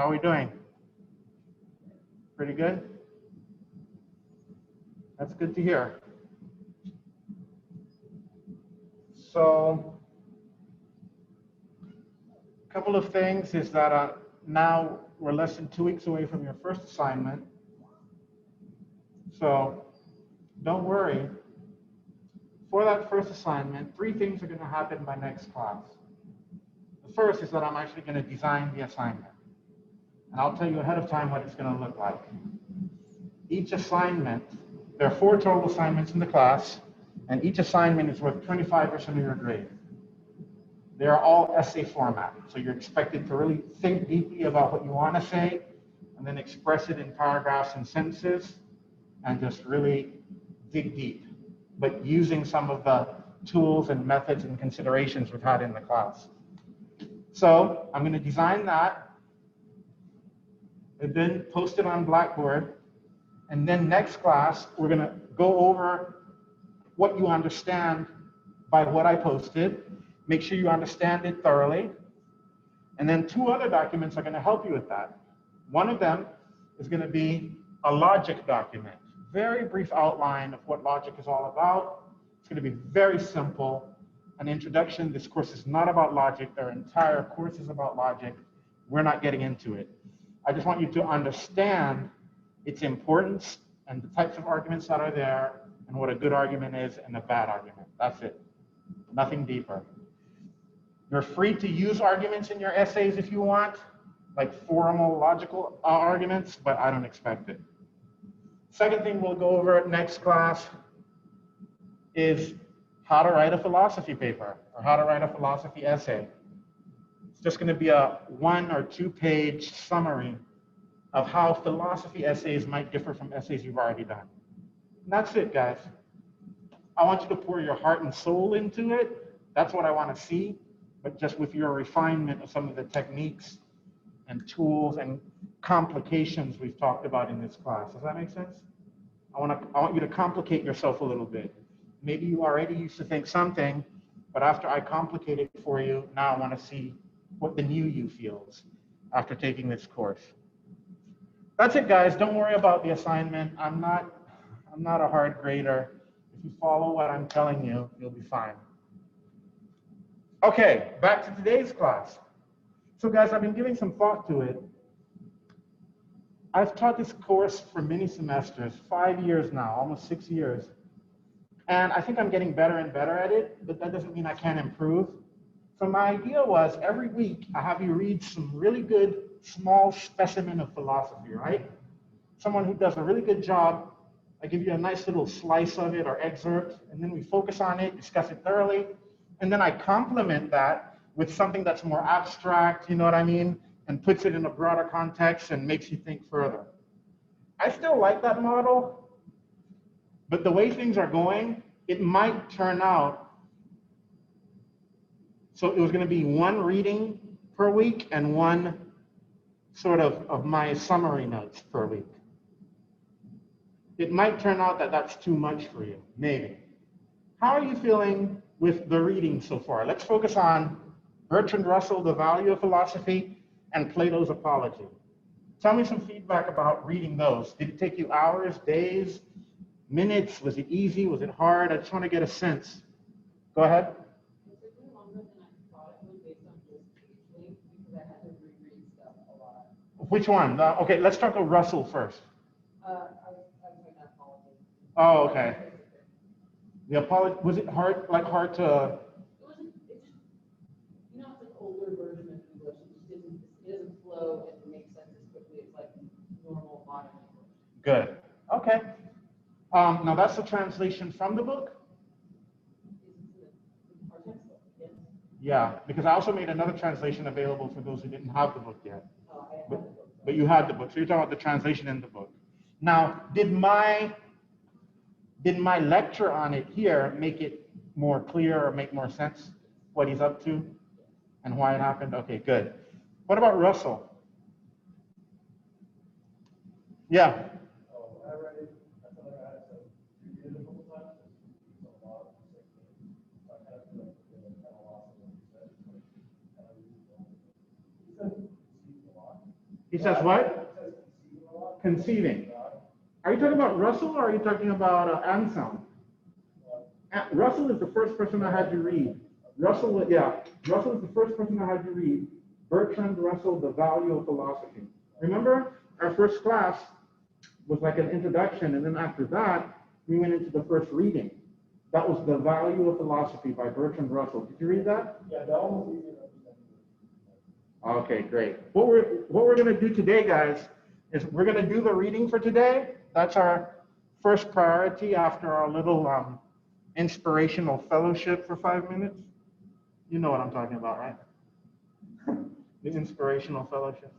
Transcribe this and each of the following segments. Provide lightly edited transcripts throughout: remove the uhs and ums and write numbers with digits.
How are we doing? Pretty good? That's good to hear. So, a couple of things is that now we're less than 2 weeks away from your first assignment. So, don't worry. For that first assignment, 3 things are going to happen by next class. The first is that I'm actually going to design the assignment. And I'll tell you ahead of time what it's going to look like. Each assignment, there are 4 total assignments in the class, and each assignment is worth 25% of your grade. They are all essay format, so you're expected to really think deeply about what you want to say, and then express it in paragraphs and sentences, and just really dig deep, but using some of the tools and methods and considerations we've had in the class. So I'm going to design that, and then post it on Blackboard. And then next class, we're going to go over what you understand by what I posted. Make sure you understand it thoroughly. And then 2 other documents are going to help you with that. One of them is going to be a logic document. Very brief outline of what logic is all about. It's going to be very simple. An introduction. This course is not about logic. Their entire course is about logic. We're not getting into it. I just want you to understand its importance and the types of arguments that are there and what a good argument is and a bad argument. That's it. Nothing deeper. You're free to use arguments in your essays if you want, like formal logical arguments, but I don't expect it. Second thing we'll go over next class is how to write a philosophy paper or how to write a philosophy essay. It's just going to be a 1 or 2 page summary of how philosophy essays might differ from essays you've already done. And that's it, guys. I want you to pour your heart and soul into it. That's what I want to see, but just with your refinement of some of the techniques and tools and complications we've talked about in this class. Does that make sense? I want you to complicate yourself a little bit. Maybe you already used to think something, but after I complicate it for you, now I want to see what the new you feels after taking this course. That's it, guys. Don't worry about the assignment. I'm not a hard grader. If you follow what I'm telling you, you'll be fine. Okay, back to today's class. So guys, I've been giving some thought to it. I've taught this course for many semesters, 5 years now, almost 6 years. And I think I'm getting better and better at it, but that doesn't mean I can't improve. So my idea was every week I have you read some really good small specimen of philosophy, right? Someone who does a really good job. I give you a nice little slice of it or excerpt, and then we focus on it, discuss it thoroughly, and then I complement that with something that's more abstract, you know what I mean, and puts it in a broader context and makes you think further. I still like that model, but the way things are going, it might turn out, so it was going to be 1 reading per week and 1 sort of my summary notes per week. It might turn out that that's too much for you, maybe. How are you feeling with the reading so far? Let's focus on Bertrand Russell, The Value of Philosophy, and Plato's Apology. Tell me some feedback about reading those. Did it take you hours, days, minutes? Was it easy? Was it hard? I just want to get a sense. Go ahead. It took me longer than I thought it would based on this page length because I had to reread stuff a lot. Which one? Okay, let's talk about Russell first. I was doing that apology. Oh, okay. The apology, was it hard to? It wasn't, it just, you know, it's an older version of English. It doesn't flow and make sense as quickly as like normal modern English. Good. Okay. Now that's the translation from the book? Our textbook, yes. Yeah, because I also made another translation available for those who didn't have the book yet. Oh, I had the book. But you had the book, so you're talking about the translation in the book. Now, did my lecture on it here make it more clear or make more sense what he's up to and why it happened? Okay, good. What about Russell? Yeah. I read it. I feel like I had to read it a couple times. It's a lot of mistakes. So I kind of feel like I kind of lost what he said. He said a lot. He says what? It says conceiving a lot. Conceiving. Are you talking about Russell or are you talking about Anselm? Russell is the first person I had you read. Russell is the first person I had you read. Bertrand Russell, The Value of Philosophy. Remember, our first class was like an introduction, and then after that, we went into the first reading. That was The Value of Philosophy by Bertrand Russell. Did you read that? Yeah, that one was easier to understand. Okay, great. What we're going to do today, guys, is we're going to do the reading for today. That's our first priority after our little inspirational fellowship for 5 minutes. You know what I'm talking about, right? The inspirational fellowship.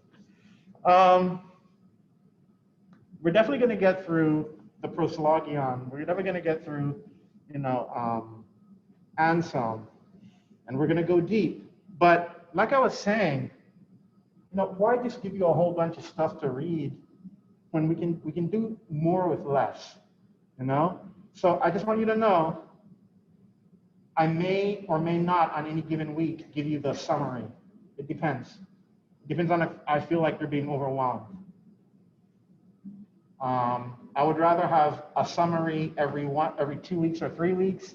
We're definitely going to get through the Proslogion. We're definitely going to get through, Anselm, and we're going to go deep. But like I was saying, why just give you a whole bunch of stuff to read when we can do more with less, So I just want you to know, I may or may not on any given week give you the summary. It depends. It depends on if I feel like you're being overwhelmed. I would rather have a summary every 2 weeks or 3 weeks,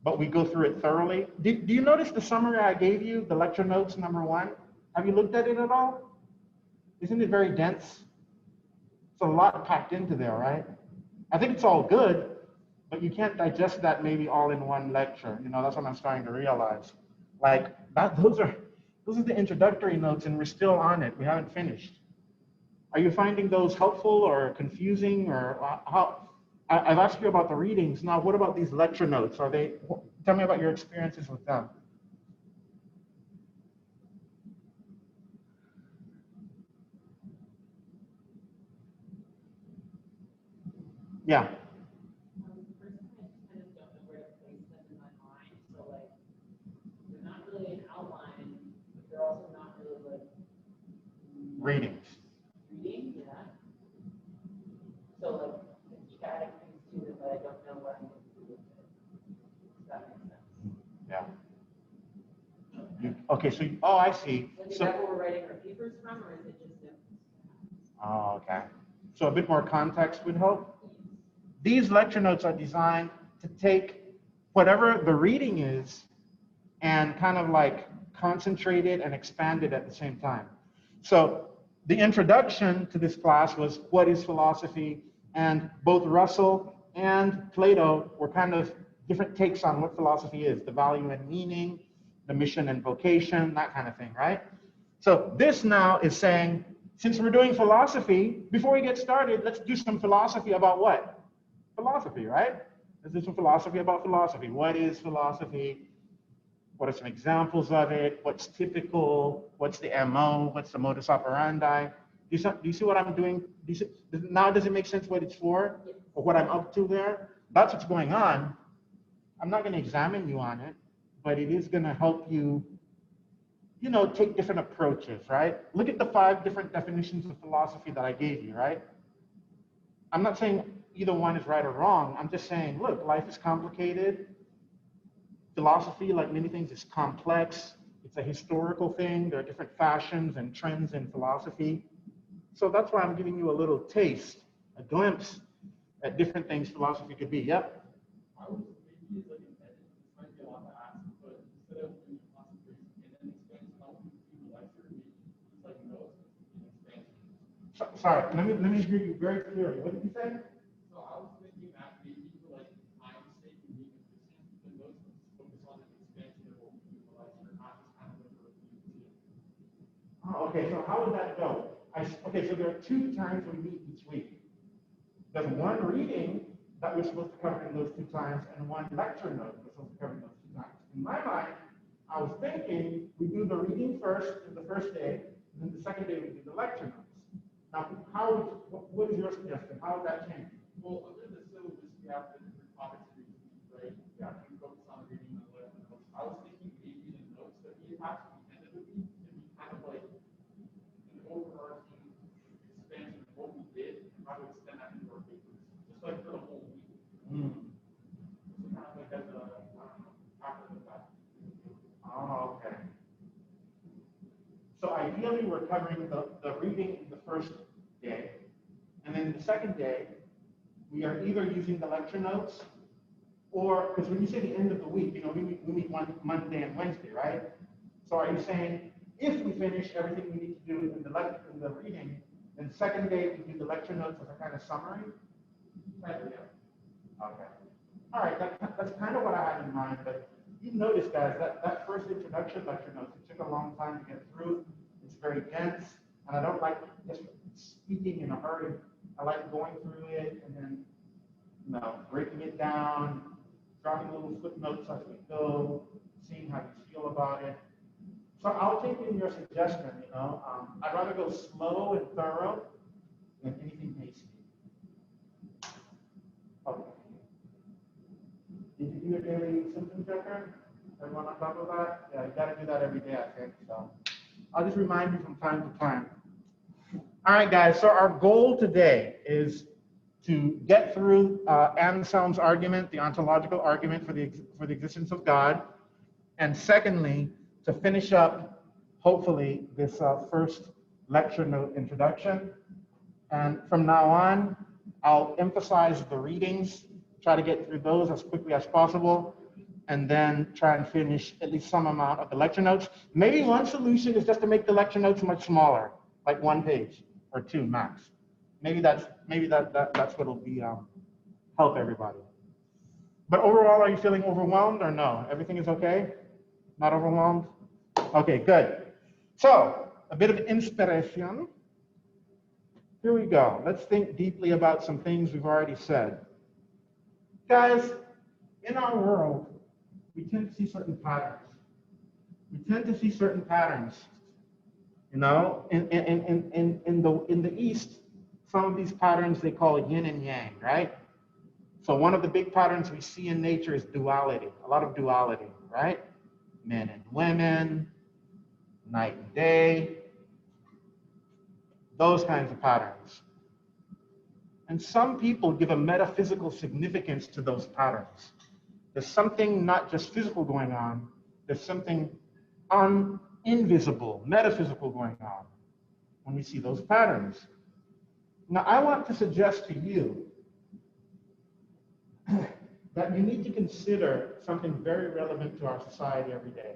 but we go through it thoroughly. Do you notice the summary I gave you, the lecture notes number 1? Have you looked at it at all? Isn't it very dense? It's a lot packed into there, right? I think it's all good, but you can't digest that maybe all in one lecture. That's what I'm starting to realize. Like those are the introductory notes, and we're still on it. We haven't finished. Are you finding those helpful or confusing, or how? I've asked you about the readings. Now, what about these lecture notes? Tell me about your experiences with them. Yeah. Personally, I just kind of don't know where to place them in my mind. So like, they're not really an outline, but they're also not really like Readings. reading. Yeah. So like, I keep adding things to it, but I don't know what I'm going to do with it. Does that make sense? Yeah. Okay. So, I see. Like, is that what we're writing our papers from, or is it just notes? Oh, okay. So a bit more context would help. These lecture notes are designed to take whatever the reading is and kind of like concentrate it and expand it at the same time. So the introduction to this class was what is philosophy, and both Russell and Plato were kind of different takes on what philosophy is, the value and meaning, the mission and vocation, that kind of thing, right? So this now is saying, since we're doing philosophy, before we get started, let's do some philosophy about what? Philosophy, right? Let's do some philosophy about philosophy. What is philosophy? What are some examples of it? What's typical? What's the MO? What's the modus operandi? Do you see what I'm doing? Now does it make sense what it's for? Or what I'm up to there? That's what's going on. I'm not going to examine you on it, but it is going to help you, take different approaches, right? Look at the 5 different definitions of philosophy that I gave you, right? I'm not saying either one is right or wrong. I'm just saying, look, life is complicated. Philosophy, like many things, is complex. It's a historical thing. There are different fashions and trends in philosophy. So that's why I'm giving you a little taste, a glimpse at different things philosophy could be. Yep. I was maybe like embedded. This might be a lot to ask, but instead of doing philosophy and then expansion, I would do the lecture, maybe it's like notes and expansion. Sorry, let me hear you very clearly. What did you say? So I was thinking that maybe for like time's sake and being efficient, the notes would focus on the expansion of what we do in the lecture, not just kind of like a review too. Oh, okay, so how would that go? Okay, so there are 2 times we meet each week. There's one reading that we're supposed to cover in those 2 times, and one lecture note we're supposed to cover in those 2 times. In my mind, I was thinking we do the reading first in the first day, and then the second day we do the lecture notes. Now, what is your suggestion? How would that change? Well, under the syllabus, we have the different topics every week, right? Yeah. We focus on reading and lecture notes. I was thinking maybe the notes that we have to the end of the week can be kind of like an overarching expansion of what we did and how to extend that into our papers, just like for the whole week. So kind of like as a, I don't know, after the fact. Oh, okay. So ideally, we're covering the reading first day. And then the second day, we are either using the lecture notes or, because when you say the end of the week, you know, we meet one Monday and Wednesday, right? So are you saying if we finish everything we need to do in the reading, then the second day we do the lecture notes as a kind of summary? Right. Yeah. Okay. All right, that's kind of what I had in mind, but you notice, guys, that first introduction lecture notes, it took a long time to get through. It's very dense, and I don't like just speaking in a hurry. I like going through it and then, you know, breaking it down, dropping little footnotes as we go, seeing how you feel about it. So I'll take in your suggestion, you know. I'd rather go slow and thorough than anything hasty. Okay. Did you do your daily symptom checker? Everyone on top of that? Yeah, you got to do that every day, I think. So I'll just remind you from time to time. All right, guys. So our goal today is to get through Anselm's argument, the ontological argument for the existence of God, and secondly, to finish up, hopefully, this first lecture note introduction. And from now on, I'll emphasize the readings, try to get through those as quickly as possible, and then try and finish at least some amount of the lecture notes. Maybe one solution is just to make the lecture notes much smaller, like 1 page or 2 max. Maybe that's what'll be help everybody. But overall, are you feeling overwhelmed or no? Everything is okay? Not overwhelmed? Okay, good. So a bit of inspiration. Here we go. Let's think deeply about some things we've already said. Guys, in our world, we tend to see certain patterns. We tend to see certain patterns. You know, in the East, some of these patterns they call yin and yang, right? So one of the big patterns we see in nature is duality, a lot of duality, right? Men and women, night and day, those kinds of patterns. And some people give a metaphysical significance to those patterns. There's something not just physical going on, there's something invisible, metaphysical going on when we see those patterns. Now, I want to suggest to you that you need to consider something very relevant to our society every day.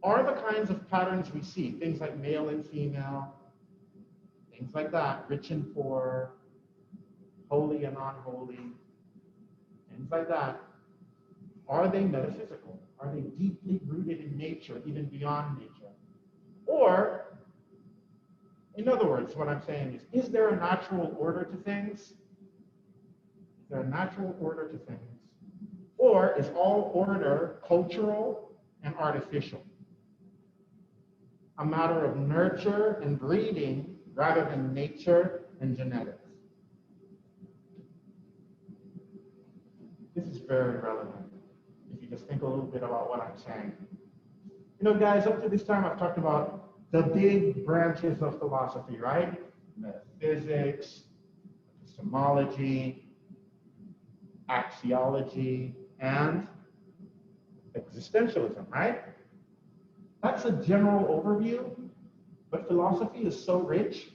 Are the kinds of patterns we see, things like male and female, things like that, rich and poor, holy and unholy, things like that, are they metaphysical? Are they deeply rooted in nature, even beyond nature? Or, in other words, what I'm saying is there a natural order to things? Is there a natural order to things? Or is all order cultural and artificial? A matter of nurture and breeding rather than nature and genetics. This is very relevant if you just think a little bit about what I'm saying. You know, guys, up to this time I've talked about the big branches of philosophy, right? Metaphysics, epistemology, axiology, and existentialism, right? That's a general overview, but philosophy is so rich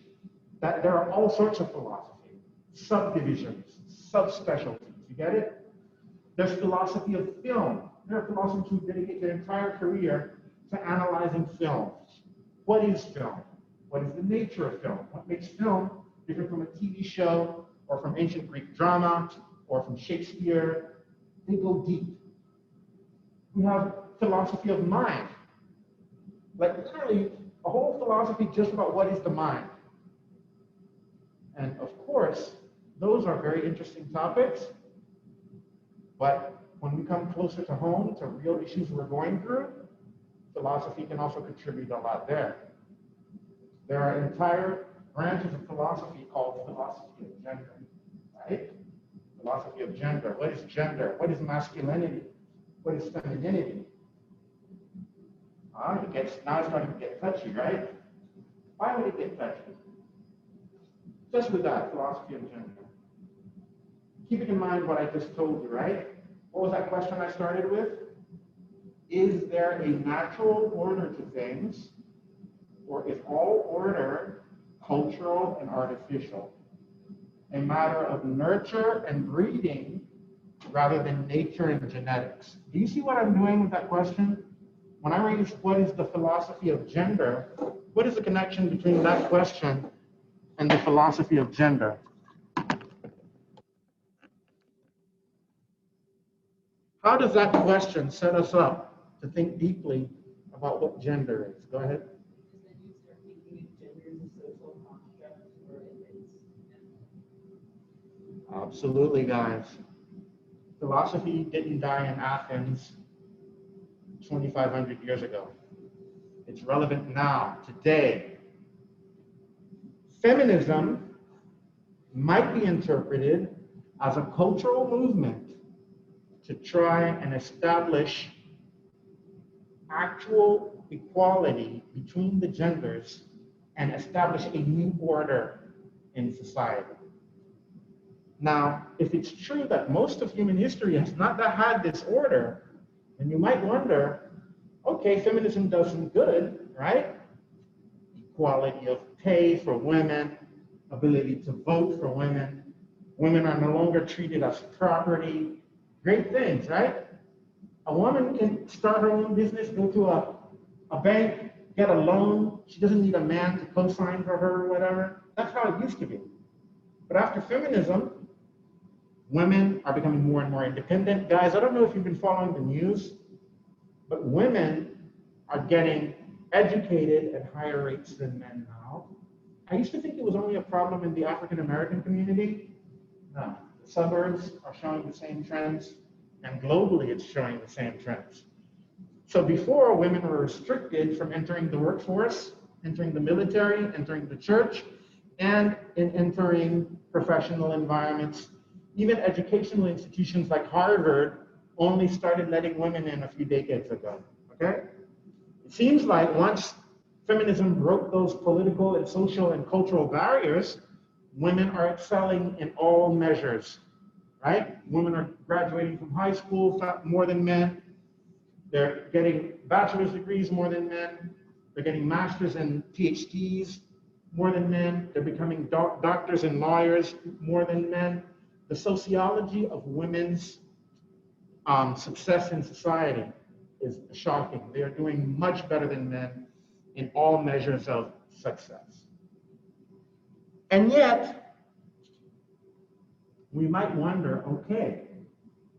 that there are all sorts of philosophy, subdivisions, subspecialties. You get it? There's philosophy of film. There are philosophers who dedicate their entire career to analyzing films. What is film? What is the nature of film? What makes film different from a TV show or from ancient Greek drama or from Shakespeare? They go deep. We have philosophy of mind. Like literally a whole philosophy just about what is the mind. And of course, those are very interesting topics. But when we come closer to home, to real issues we're going through, philosophy can also contribute a lot there. There are entire branches of philosophy called philosophy of gender, right? Philosophy of gender. What is gender? What is masculinity? What is femininity? Now it's starting to get touchy, right? Why would it get touchy? Just with that, philosophy of gender. Keeping in mind what I just told you, right? What was that question I started with? Is there a natural order to things, or is all order cultural and artificial, a matter of nurture and breeding rather than nature and genetics. Do you see what I'm doing with that question? When I raise what is the philosophy of gender, what is the connection between that question and the philosophy of gender? How does that question set us up to think deeply about what gender is? Go ahead. Because then you start thinking of gender as a social construct or Absolutely, guys. Philosophy didn't die in Athens 2,500 years ago. It's relevant now, today. Feminism might be interpreted as a cultural movement to try and establish actual equality between the genders and establish a new order in society. Now, if it's true that most of human history has not had this order, then you might wonder, okay, feminism does some good, right? Equality of pay for women, ability to vote for women. Women are no longer treated as property. Great things, right? A woman can start her own business, go to a bank, get a loan. She doesn't need a man to co-sign for her or whatever. That's how it used to be. But after feminism, women are becoming more and more independent. Guys, I don't know if you've been following the news, but women are getting educated at higher rates than men now. I used to think it was only a problem in the African American community. No, the suburbs are showing the same trends, and globally it's showing the same trends. So before, women were restricted from entering the workforce, entering the military, entering the church, and in entering professional environments. Even educational institutions like Harvard only started letting women in a few decades ago, okay? It seems like once feminism broke those political and social and cultural barriers, women are excelling in all measures, right? Women are graduating from high school more than men. They're getting bachelor's degrees more than men. They're getting master's and PhDs more than men. They're becoming doctors and lawyers more than men. The sociology of women's success in society is shocking. They are doing much better than men in all measures of success. And yet, we might wonder, okay,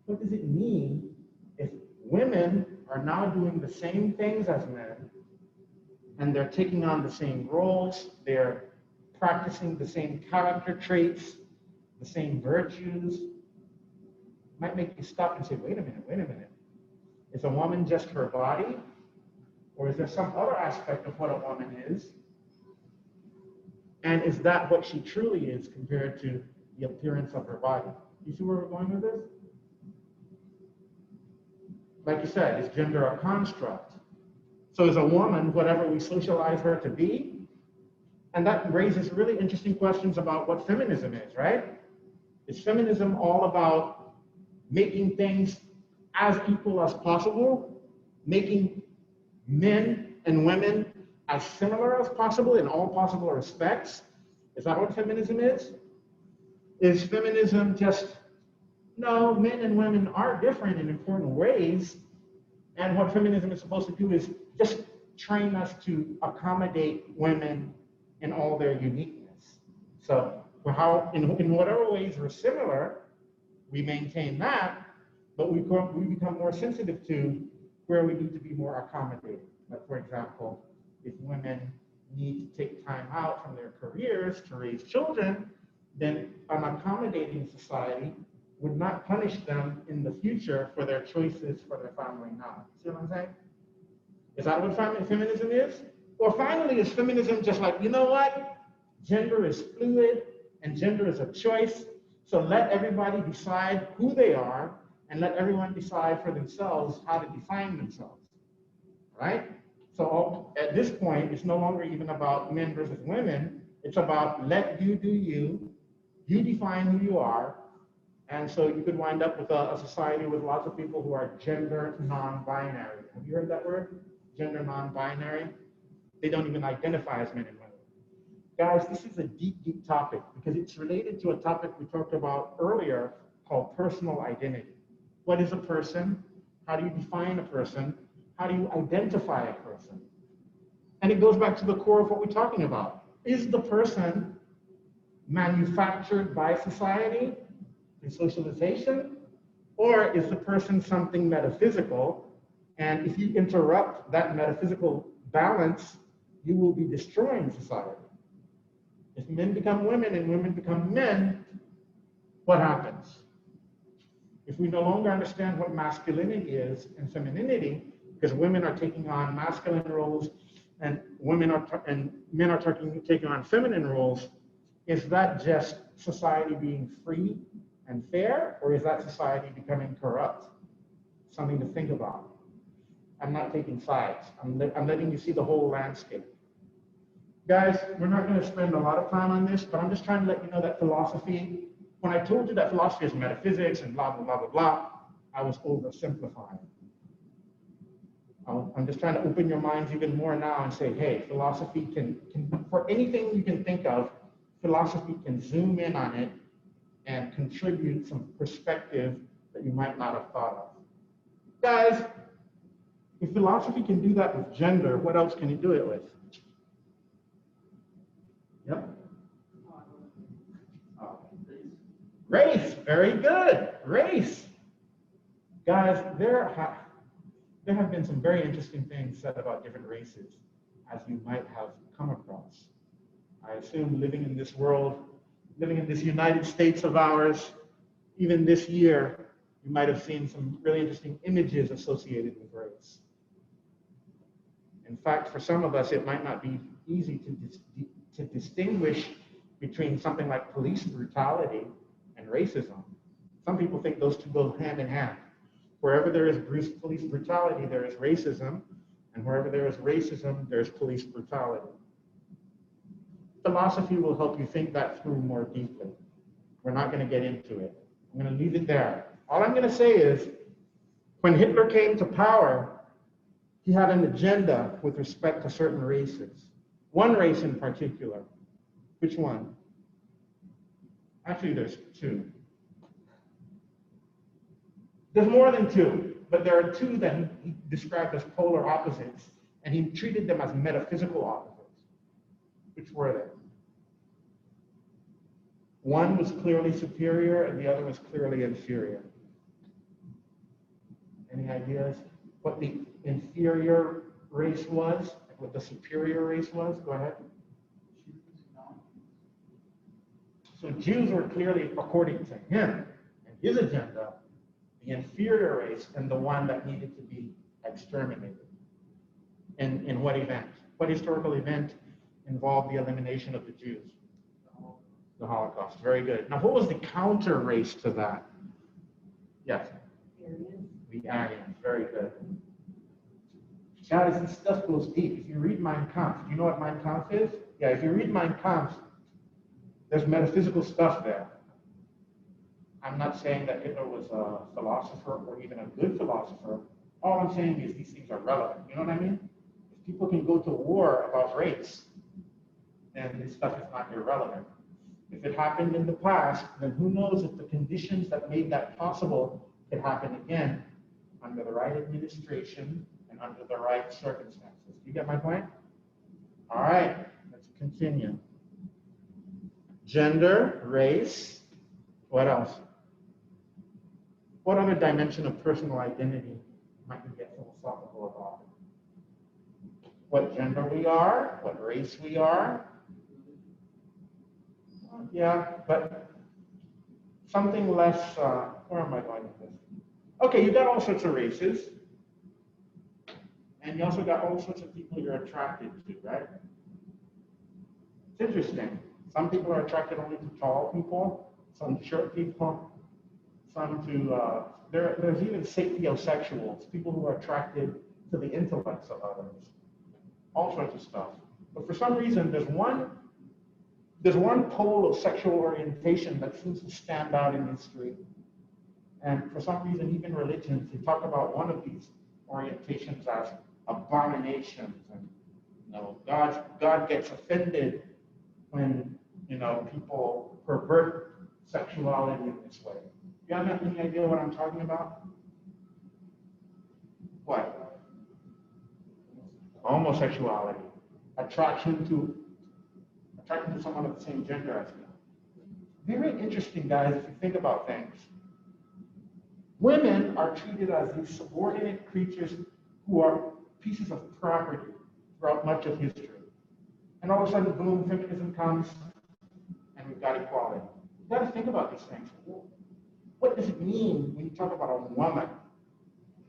what does it mean if women are now doing the same things as men, and they're taking on the same roles, they're practicing the same character traits, the same virtues? Might make you stop and say, wait a minute. Is a woman just her body? Or is there some other aspect of what a woman is? And is that what she truly is compared to the appearance of her body? You see where we're going with this? Like you said, is gender a construct? So is a woman whatever we socialize her to be? And that raises really interesting questions about what feminism is, right? Is feminism all about making things as equal as possible, making men and women as similar as possible in all possible respects? Is that what feminism is? Is feminism just, no, men and women are different in important ways, and what feminism is supposed to do is just train us to accommodate women in all their uniqueness. So in whatever ways we're similar, we maintain that, but we become more sensitive to where we need to be more accommodating. Like, for example, if women need to take time out from their careers to raise children, then an accommodating society would not punish them in the future for their choices for their family now. See what I'm saying? Is that what feminism is? Or finally, is feminism just like, you know what? Gender is fluid and gender is a choice. So let everybody decide who they are and let everyone decide for themselves how to define themselves, right? So at this point, it's no longer even about men versus women. It's about let you do you, you define who you are. And so you could wind up with a society with lots of people who are gender non-binary. Have you heard that word? Gender non-binary? They don't even identify as men and women. Guys, this is a deep, deep topic because it's related to a topic we talked about earlier called personal identity. What is a person? How do you define a person? How do you identify a person? And it goes back to the core of what we're talking about. Is the person manufactured by society through socialization? Or is the person something metaphysical? And if you interrupt that metaphysical balance, you will be destroying society. If men become women and women become men, what happens? If we no longer understand what masculinity is and femininity, because women are taking on masculine roles and men are taking on feminine roles, is that just society being free and fair, or is that society becoming corrupt? Something to think about. I'm not taking sides. I'm letting you see the whole landscape. Guys, we're not going to spend a lot of time on this, but I'm just trying to let you know that philosophy, when I told you that philosophy is metaphysics and blah, blah, blah, blah, blah, I was oversimplifying. I'm just trying to open your minds even more now and say, hey, philosophy can for anything you can think of, philosophy can zoom in on it and contribute some perspective that you might not have thought of. Guys, if philosophy can do that with gender, what else can it do it with? Yep. Race, very good. Race. Guys, there have been some very interesting things said about different races, as you might have come across. I assume living in this world, living in this United States of ours, even this year, you might have seen some really interesting images associated with race. In fact, for some of us, it might not be easy to distinguish between something like police brutality and racism. Some people think those two go hand in hand. Wherever there is police brutality, there is racism, and wherever there is racism, there's police brutality. Philosophy will help you think that through more deeply. We're not going to get into it. I'm going to leave it there. All I'm going to say is, when Hitler came to power, he had an agenda with respect to certain races. One race in particular. Which one? Actually, there's two. There's more than two, but there are two that he described as polar opposites, and he treated them as metaphysical opposites. Which were they? One was clearly superior, and the other was clearly inferior. Any ideas what the inferior race was, what the superior race was? Go ahead. So Jews were clearly, according to him and his agenda, the inferior race and the one that needed to be exterminated. In what event? What historical event involved the elimination of the Jews? The Holocaust. Very good. Now, what was the counter race to that? Yes. The Aryans. Very good. Guys, this stuff goes deep. If you read Mein Kampf, do you know what Mein Kampf is? Yeah, if you read Mein Kampf, there's metaphysical stuff there. I'm not saying that Hitler was a philosopher or even a good philosopher. All I'm saying is these things are relevant. You know what I mean? If people can go to war about race, then this stuff is not irrelevant. If it happened in the past, then who knows if the conditions that made that possible could happen again under the right administration and under the right circumstances. You get my point? All right, let's continue. Gender, race, what else? What other dimension of personal identity might we get philosophical about? What gender we are, what race we are. Yeah, but something less, where am I going with this? Okay, you got all sorts of races. And you also got all sorts of people you're attracted to, right? It's interesting. Some people are attracted only to tall people, some short people, some to, there's even sapiosexuals, people who are attracted to the intellects of others. All sorts of stuff. But for some reason, there's one pole of sexual orientation that seems to stand out in history. And for some reason, even religions, they talk about one of these orientations as abominations. And God gets offended when, people pervert sexuality in this way. You have any idea what I'm talking about? What? Homosexuality. Attraction to someone of the same gender as you. Very interesting, guys, if you think about things. Women are treated as these subordinate creatures who are pieces of property throughout much of history. And all of a sudden, boom, feminism comes, and we've got equality. You've got to think about these things. What does it mean when you talk about a woman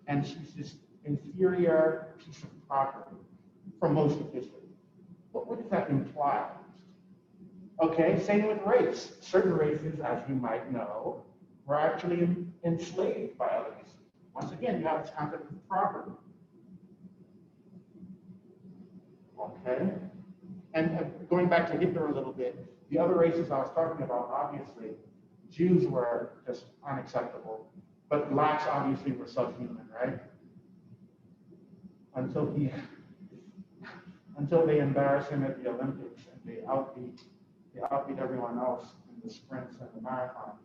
and she's this inferior piece of property for most of history? What does that imply? Okay, same with race. Certain races, as you might know, were actually enslaved by others. Once again, you have this concept of property. Okay? And going back to Hitler a little bit, the other races I was talking about, obviously, Jews were just unacceptable, but blacks obviously were subhuman, right? Until they embarrassed him at the Olympics and they outbeat everyone else in the sprints and the marathons.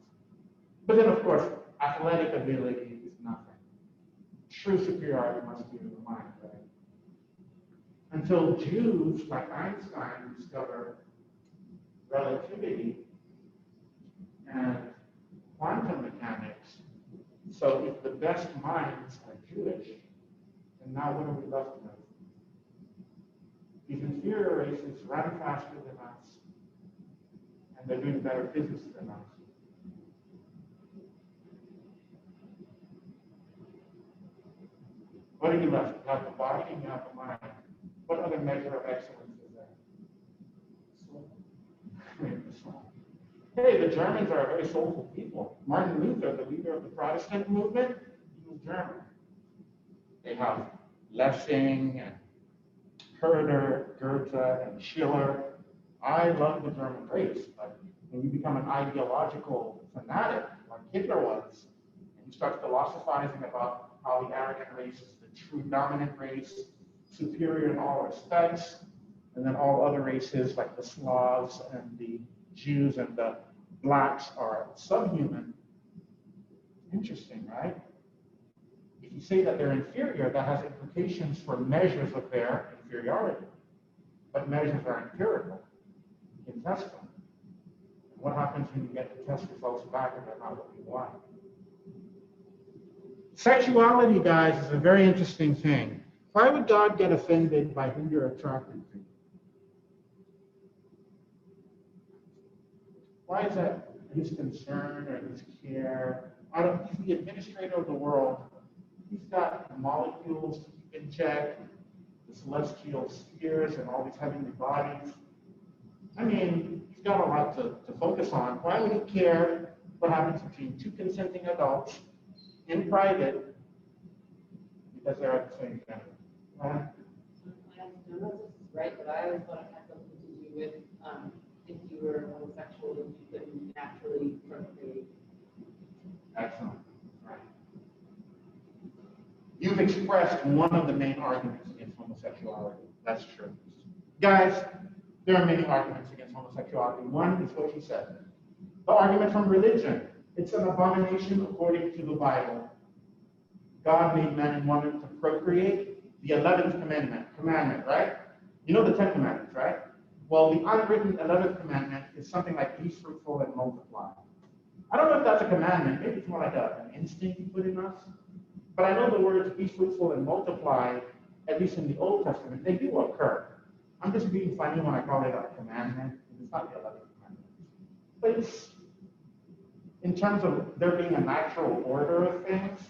But then, of course, athletic ability is nothing. True superiority must be in the mind, right? Until Jews like Einstein discover relativity and quantum mechanics. So if the best minds are Jewish, then now what are we left with? These inferior races run faster than us, and they're doing better physics than us. What are you left? You have the body and you have the mind. What other measure of excellence is there? Soul. Hey, the Germans are a very soulful people. Martin Luther, the leader of the Protestant movement, he was German. They have Lessing and Herder, Goethe, and Schiller. I love the German race, but when you become an ideological fanatic, like Hitler was, and you start philosophizing about how the Aryan race is the true dominant race, superior in all respects, and then all other races like the Slavs and the Jews and the blacks are subhuman. Interesting, right? If you say that they're inferior, that has implications for measures of their inferiority. But measures are empirical. You can test them. And what happens when you get the test results back and they're not what you want? Sexuality, guys, is a very interesting thing. Why would God get offended by who you're attracted to? Why is that his concern or his care? He's the administrator of the world. He's got molecules to keep in check, the celestial spheres and all these heavenly bodies. I mean, he's got a lot to focus on. Why would he care what happens between two consenting adults in private because they're at the same gender? I don't know if this is right, but I always thought it had something to do with if you were homosexual, you couldn't naturally procreate. Excellent. Right. You've expressed one of the main arguments against homosexuality. That's true. Guys, there are many arguments against homosexuality. One is what you said. The argument from religion. It's an abomination according to the Bible. God made man and woman to procreate. The 11th commandment, right? You know the 10 commandments, right? Well, the unwritten 11th commandment is something like be fruitful and multiply. I don't know if that's a commandment. Maybe it's more like an instinct you put in us. But I know the words be fruitful and multiply, at least in the Old Testament, they do occur. I'm just being funny when I call it a commandment. It's not the 11th commandment. But it's, in terms of there being a natural order of things,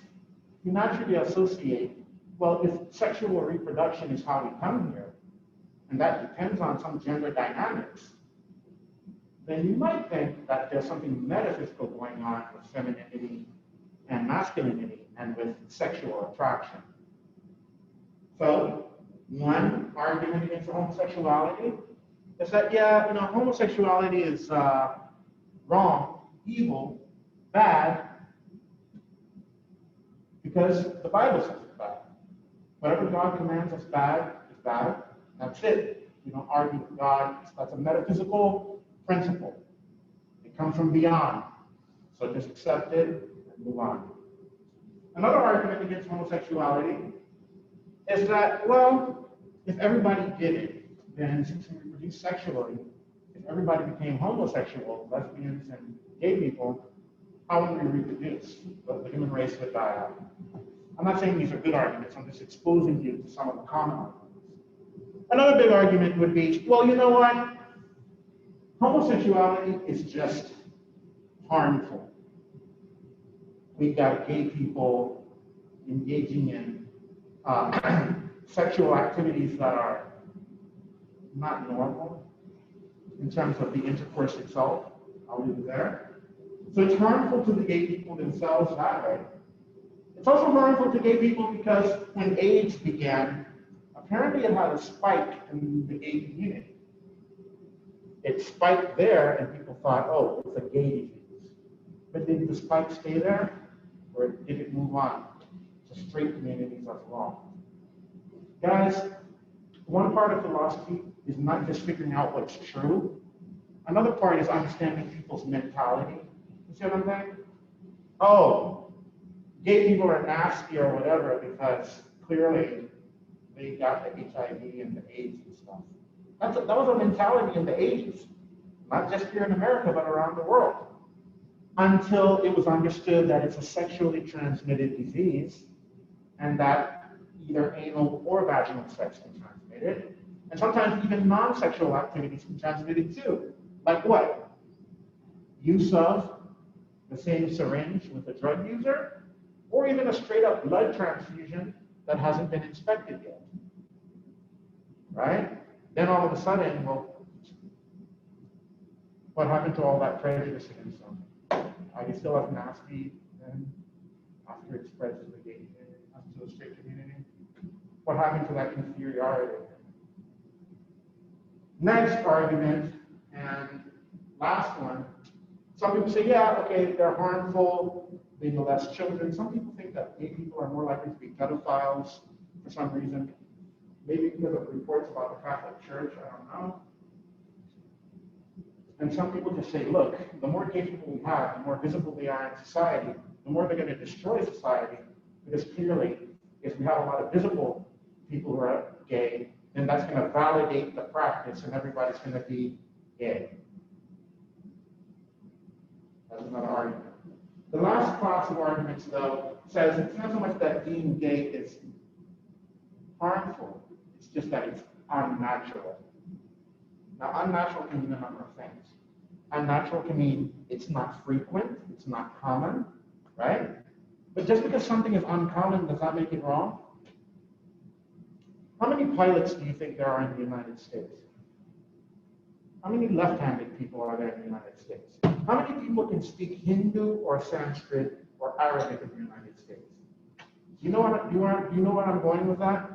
you naturally associate, well, if sexual reproduction is how we come here, and that depends on some gender dynamics, then you might think that there's something metaphysical going on with femininity and masculinity and with sexual attraction. So, one argument against homosexuality is that, yeah, homosexuality is wrong, evil, bad, because the Bible says it's bad. Whatever God commands us bad is bad. That's it. You don't argue with God. That's a metaphysical principle. It comes from beyond. So just accept it and move on. Another argument against homosexuality is that, well, if everybody did it, then since we reproduce sexually, if everybody became homosexual, lesbians and gay people, how would we reproduce? The human race would die out. I'm not saying these are good arguments, I'm just exposing you to some of the common arguments. Another big argument would be, well, you know what? Homosexuality is just harmful. We've got gay people engaging in sexual activities that are not normal in terms of the intercourse itself. I'll leave it there. So it's harmful to the gay people themselves that way. It's also harmful to gay people because when AIDS began, apparently it had a spike in the gay community. It spiked there and people thought, oh, it's a gay disease. But did the spike stay there? Or did it move on to straight communities as well? Guys, one part of philosophy is not just figuring out what's true. Another part is understanding people's mentality. You see what I'm saying? Oh, gay people are nasty or whatever because clearly they got the HIV and the AIDS and stuff. That was a mentality in the 80s, not just here in America, but around the world. Until it was understood that it's a sexually transmitted disease and that either anal or vaginal sex can transmit it. And sometimes even non-sexual activities can transmit it too. Like what? Use of the same syringe with a drug user, or even a straight up blood transfusion that hasn't been inspected yet. Right? Then all of a sudden, well, what happened to all that prejudice against them? Are they still as nasty then after it spreads to the gay community, to the straight community? What happened to that inferiority? Next argument, and last one. Some people say, yeah, okay, they're harmful, they molest children. Some people think that gay people are more likely to be pedophiles for some reason. Maybe because of reports about the Catholic Church, I don't know. And some people just say, look, the more gay people we have, the more visible they are in society, the more they're going to destroy society. Because clearly, if we have a lot of visible people who are gay, then that's going to validate the practice and everybody's going to be gay. That's another argument. The last class of arguments, though, says it's not so much that being gay is harmful, it's just that it's unnatural. Now, unnatural can mean a number of things. Unnatural can mean it's not frequent, it's not common, right? But just because something is uncommon, does that make it wrong? How many pilots do you think there are in the United States? How many left-handed people are there in the United States? How many people can speak Hindu or Sanskrit or Arabic in the United States? You know where I'm going with that?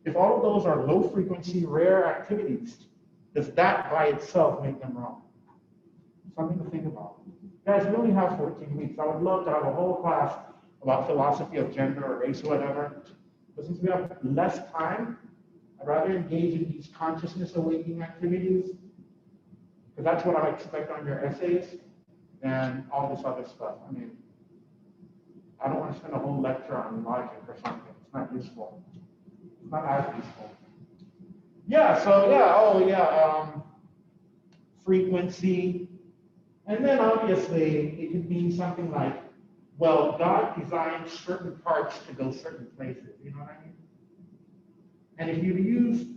If all of those are low-frequency, rare activities, does that by itself make them wrong? Something to think about. Guys, we only have 14 weeks. I would love to have a whole class about philosophy of gender or race or whatever. But since we have less time, I'd rather engage in these consciousness awakening activities, because that's what I expect on your essays, than all this other stuff. I mean, I don't want to spend a whole lecture on logic or something. It's not useful. It's not as useful. Yeah, so yeah, frequency. And then obviously it could mean something like, well, God designed certain parts to go certain places, you know what I mean? And if you use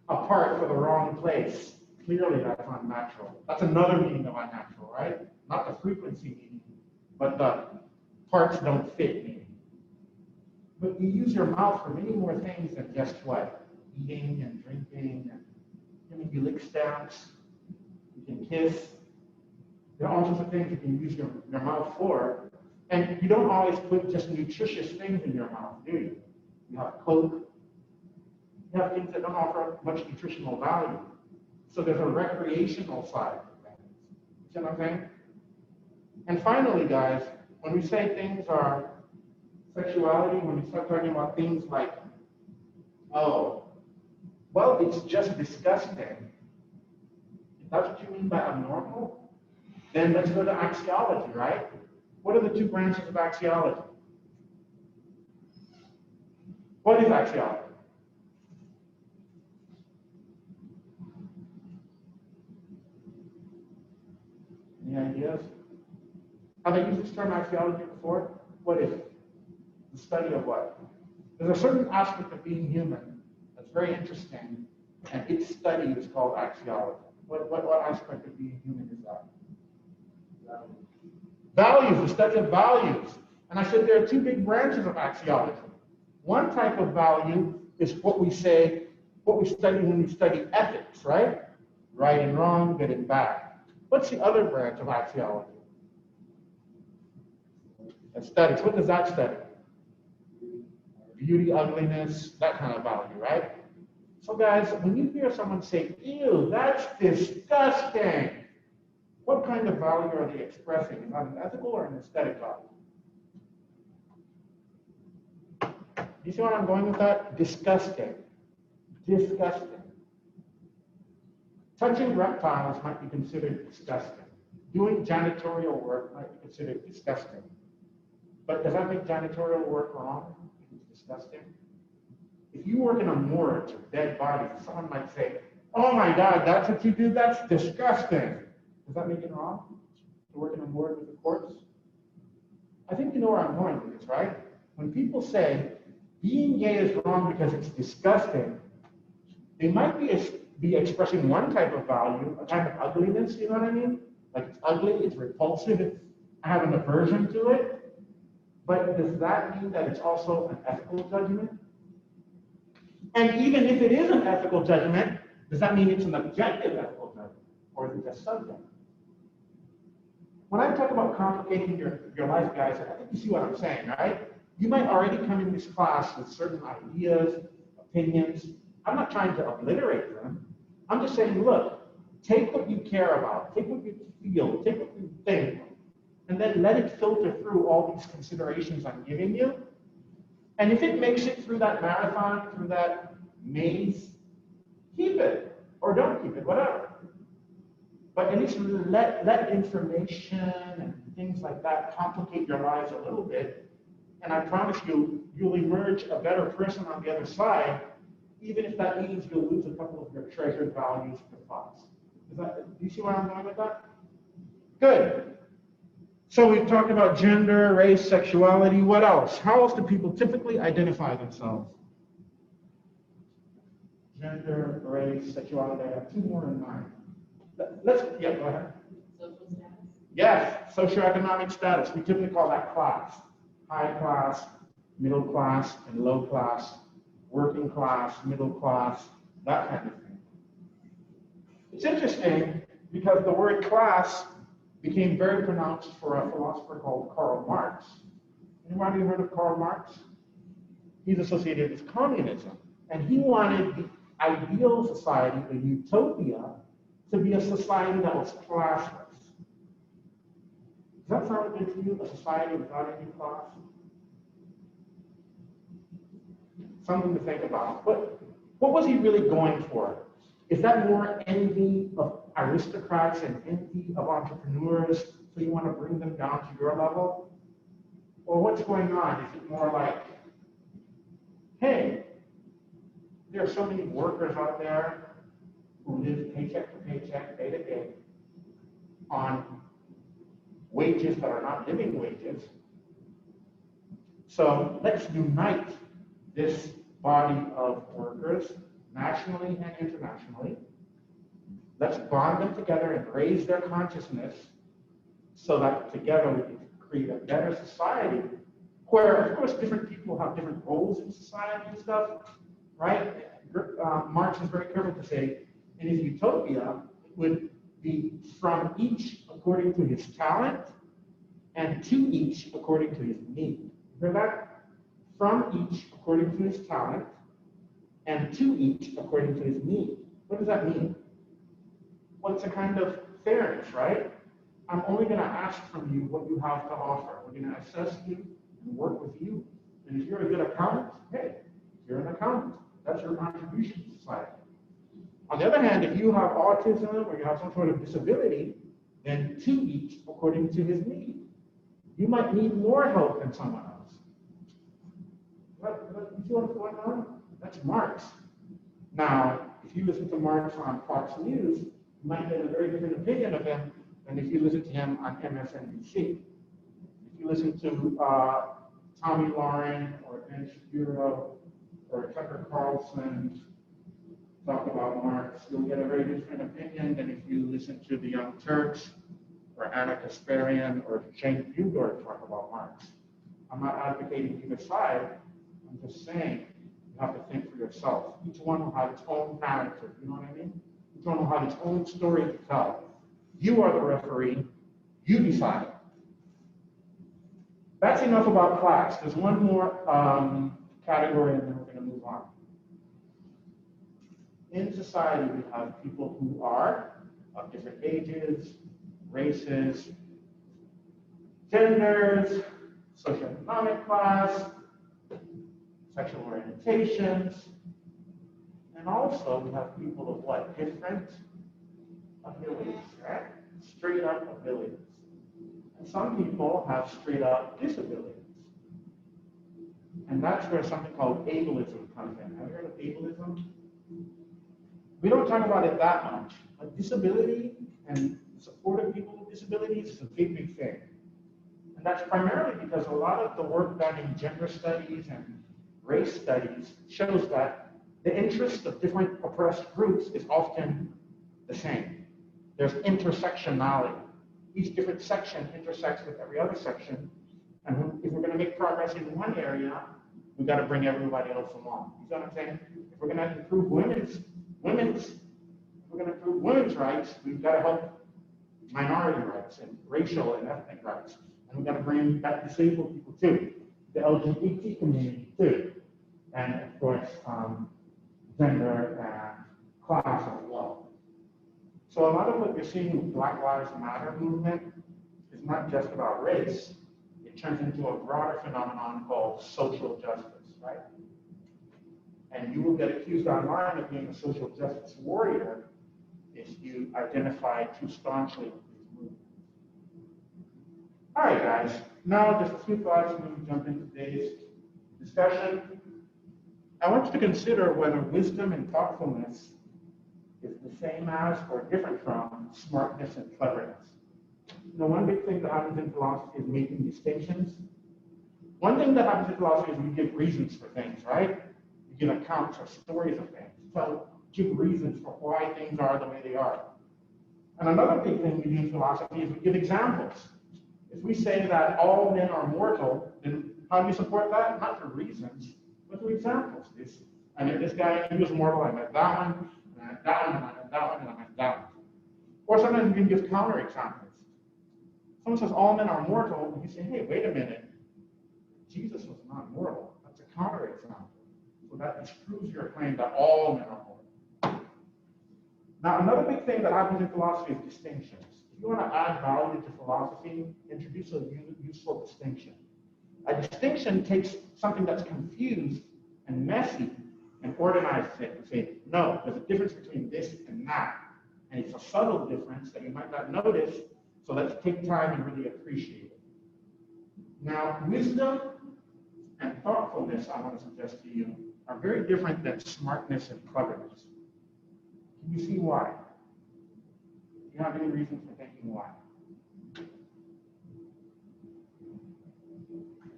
a part for the wrong place, clearly that's unnatural. That's another meaning of unnatural, right? Not the frequency meaning, but the parts don't fit meaning. But you use your mouth for many more things than just what? Eating and drinking, and I mean, you lick stamps, you can kiss. There are all sorts of things you can use your mouth for. And you don't always put just nutritious things in your mouth, do you? You have Coke. You have things that don't offer much nutritional value. So there's a recreational side of things. You see what I'm saying? And finally, guys, when we say things are sexuality, when we start talking about things like, oh, Well, it's just disgusting. If that's what you mean by abnormal, then let's go to axiology, right? What are the two branches of axiology? What is axiology? Any ideas? Have I used this term axiology before? What is it? The study of what? There's a certain aspect of being human that's very interesting, and its study is called axiology. What aspect of being human is that? Values, the study of values. And I said there are two big branches of axiology. One type of value is what we say, what we study when we study ethics, right? Right and wrong, good and bad. What's the other branch of axiology? Aesthetics. What does that study? Beauty, ugliness, that kind of value, right? So guys, when you hear someone say, ew, that's disgusting, what kind of value are they expressing? Is that an ethical or an aesthetic value? You see what I'm going with that? Disgusting. Disgusting. Touching reptiles might be considered disgusting. Doing janitorial work might be considered disgusting. But does that make janitorial work wrong? It's disgusting. If you work in a morgue with dead bodies, someone might say, oh my God, that's what you do? That's disgusting. Does that make it wrong to work in a morgue with a corpse? I think you know where I'm going with this, right? When people say being gay is wrong because it's disgusting, they might be expressing one type of value, a kind of ugliness, you know what I mean? Like it's ugly, it's repulsive, I have an aversion to it. But does that mean that it's also an ethical judgment? And even if it is an ethical judgment, does that mean it's an objective ethical judgment? Or is it just subjective? When I talk about complicating your life, guys, I think you see what I'm saying, right? You might already come in this class with certain ideas, opinions. I'm not trying to obliterate them. I'm just saying, look, take what you care about, take what you feel, take what you think, and then let it filter through all these considerations I'm giving you. And if it makes it through that marathon, through that maze, keep it, or don't keep it, whatever. But at least let information and things like that complicate your lives a little bit. And I promise you, you'll emerge a better person on the other side, even if that means you'll lose a couple of your treasured values and thoughts. Do you see where I'm going with that? Good. So we've talked about gender, race, sexuality. What else? How else do people typically identify themselves? Gender, race, sexuality. I have two more in mind. Yeah, go ahead. Social status? Yes, socioeconomic status. We typically call that class. High class, middle class, and low class. Working class, middle class, that kind of thing. It's interesting because the word class became very pronounced for a philosopher called Karl Marx. Anybody heard of Karl Marx? He's associated with communism. And he wanted the ideal society, the utopia, to be a society that was classless. Does that sound good to you, a society without any class? Something to think about. What was he really going for? Is that more envy of aristocrats and envy of entrepreneurs, so you want to bring them down to your level? Or what's going on? Is it more like, hey, there are so many workers out there who live paycheck to paycheck, day to day, on wages that are not living wages. So let's unite this body of workers, nationally and internationally. Let's bond them together and raise their consciousness so that together we can create a better society where, of course, different people have different roles in society and stuff, right? Marx is very careful to say, in his utopia, it would be from each according to his talent and to each according to his need. Hear that? From each according to his talent and to each according to his need. What does that mean? Well, it's a kind of fairness, right? I'm only going to ask from you what you have to offer. We're going to assess you and work with you. And if you're a good accountant, hey, you're an accountant. That's your contribution to society. On the other hand, if you have autism or you have some sort of disability, then to each according to his need. You might need more help than someone else. You see what's going on? That's Marx. Now, if you listen to Marx on Fox News, you might get a very different opinion of him than if you listen to him on MSNBC. If you listen to Tommy Lauren or Ben Shapiro or Tucker Carlson talk about Marx, you'll get a very different opinion than if you listen to the Young Turks or Anna Kasparian or Cenk Uygur talk about Marx. I'm not advocating either side. I'm just saying you have to think for yourself. Each one will have its own narrative. You know what I mean? Each one will have its own story to tell. You are the referee. You decide. That's enough about class. There's one more category, and then we're going to move on. In society, we have people who are of different ages, races, genders, socioeconomic class, sexual orientations, and also we have people of what? Different abilities, right? Straight up abilities. And some people have straight up disabilities. And that's where something called ableism comes in. Have you heard of ableism? We don't talk about it that much, but disability and support of people with disabilities is a big, big thing. And that's primarily because a lot of the work done in gender studies and race studies shows that the interest of different oppressed groups is often the same. There's intersectionality. Each different section intersects with every other section. And if we're going to make progress in one area, we've got to bring everybody else along. You know what I'm saying? If we're going to improve women's rights, we've got to help minority rights and racial and ethnic rights. And we've got to bring back disabled people too, the LGBT community too. And of course, gender and class as well. So a lot of what you're seeing with Black Lives Matter movement is not just about race. It turns into a broader phenomenon called social justice, right? And you will get accused online of being a social justice warrior if you identify too staunchly with these movements. All right, guys. Now, just a few thoughts when we jump into today's discussion. I want you to consider whether wisdom and thoughtfulness is the same as or different from smartness and cleverness. You know, one big thing that happens in philosophy is making distinctions. One thing that happens in philosophy is we give reasons for things, right? We give accounts or stories of things. Give reasons for why things are the way they are. And another big thing we do in philosophy is we give examples. If we say that all men are mortal, then how do you support that? Not through reasons, but through examples. I met this guy, he was mortal, I met that one, and I met that one, and I met that one, and I met that one. Or sometimes you can give counter examples. Someone says all men are mortal, and you say, hey, wait a minute. Jesus was not mortal. That's a counter example. So that disproves your claim that all men are mortal. Now, another big thing that happens in philosophy is distinctions. If you want to add value to philosophy, introduce a useful distinction. A distinction takes something that's confused and messy and organizes it and say, no, there's a difference between this and that. And it's a subtle difference that you might not notice, so let's take time and really appreciate it. Now, wisdom and thoughtfulness, I want to suggest to you, are very different than smartness and cleverness. Can you see why? Do you have any reason for thinking why?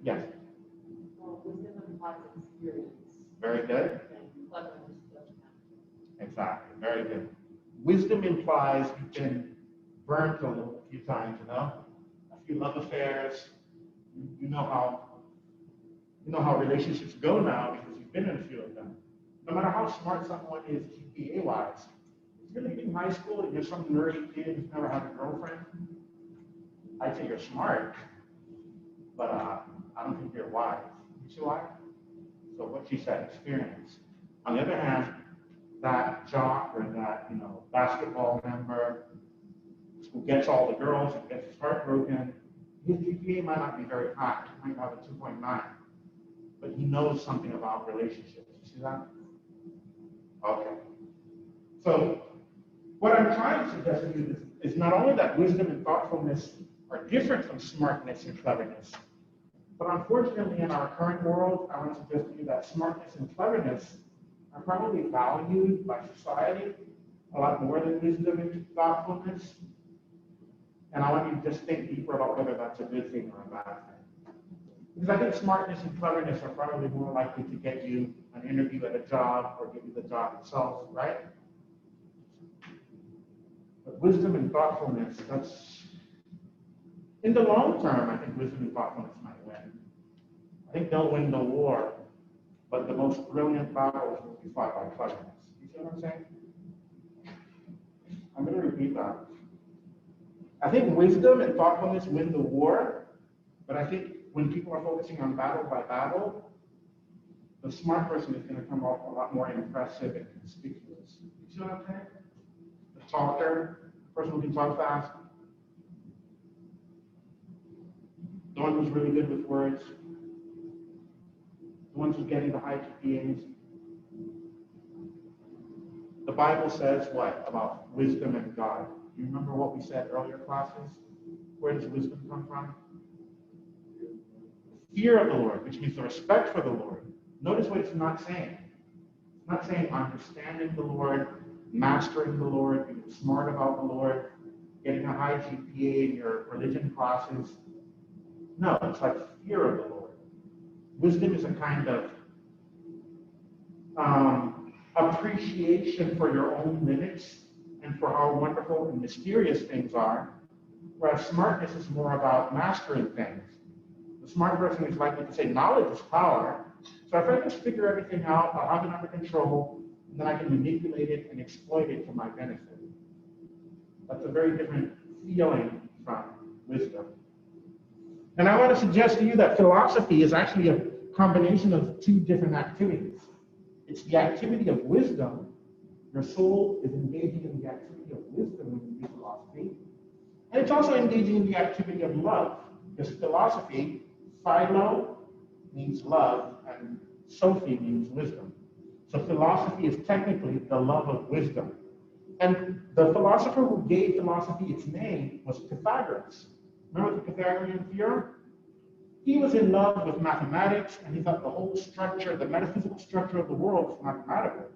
Yes? Well, wisdom implies experience. Very good. And cleverness doesn't have. Exactly. Very good. Wisdom implies you've been burnt a few times, you know? A few love affairs. You know how relationships go now because you've been in a few of them. No matter how smart someone is GPA-wise, if you're leaving high school and you're some nerdy kid who's never had a girlfriend, I'd say you're smart, but I don't think you're wise. You see why? So what she said, experience. On the other hand, that jock or that basketball member who gets all the girls and gets his heart broken, his GPA might not be very high. He might have a 2.9, but he knows something about relationships. You see that? Okay. So what I'm trying to suggest to you is not only that wisdom and thoughtfulness are different from smartness and cleverness, but unfortunately in our current world, I want to suggest to you that smartness and cleverness are probably valued by society a lot more than wisdom and thoughtfulness. And I want you to just think deeper about whether that's a good thing or a bad thing. Because I think smartness and cleverness are probably more likely to get you an interview at a job or get you the job itself, right? But wisdom and thoughtfulness, that's, in the long term, I think wisdom and thoughtfulness might win. I think they'll win the war, but the most brilliant battles will be fought by cleverness. You see what I'm saying? I'm going to repeat that. I think wisdom and thoughtfulness win the war, but I think when people are focusing on battle by battle, the smart person is going to come off a lot more impressive and conspicuous. You see what I'm saying? The talker, the person who can talk fast, the one who's really good with words, the ones who's getting the high GPAs. The Bible says what about wisdom and God? Do you remember what we said earlier classes? Where does wisdom come from? Fear of the Lord, which means the respect for the Lord. Notice what it's not saying. It's not saying understanding the Lord, mastering the Lord, being smart about the Lord, getting a high GPA in your religion classes. No, it's like fear of the Lord. Wisdom is a kind of appreciation for your own limits and for how wonderful and mysterious things are, whereas smartness is more about mastering things. The smart person is likely to say, knowledge is power, so if I just figure everything out, I'll have it under control, and then I can manipulate it and exploit it to my benefit. That's a very different feeling from wisdom. And I want to suggest to you that philosophy is actually a combination of two different activities. It's the activity of wisdom. Your soul is engaging in the activity of wisdom when you do philosophy. And it's also engaging in the activity of love. Because philosophy, philo means love, and Sophie means wisdom. So philosophy is technically the love of wisdom. And the philosopher who gave philosophy its name was Pythagoras. Remember the Pythagorean theorem? He was in love with mathematics, and he thought the whole structure, the metaphysical structure of the world was mathematical.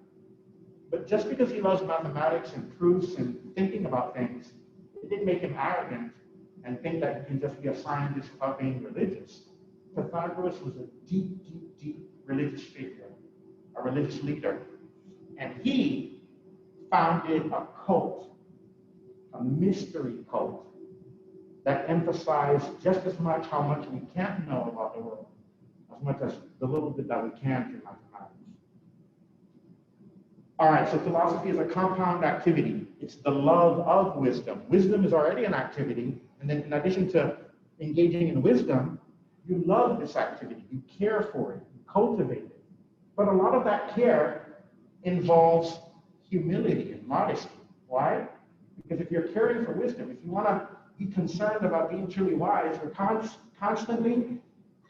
But just because he loves mathematics and proofs and thinking about things, it didn't make him arrogant and think that he can just be a scientist without being religious. Pythagoras was a deep, deep, deep religious figure, a religious leader. And he founded a cult, a mystery cult, that emphasized just as much how much we can't know about the world, as much as the little bit that we can through mathematics. All right, so philosophy is a compound activity. It's the love of wisdom. Wisdom is already an activity, and then in addition to engaging in wisdom, you love this activity, you care for it, you cultivate it. But a lot of that care involves humility and modesty. Why? Because if you're caring for wisdom, if you want to be concerned about being truly wise, you're constantly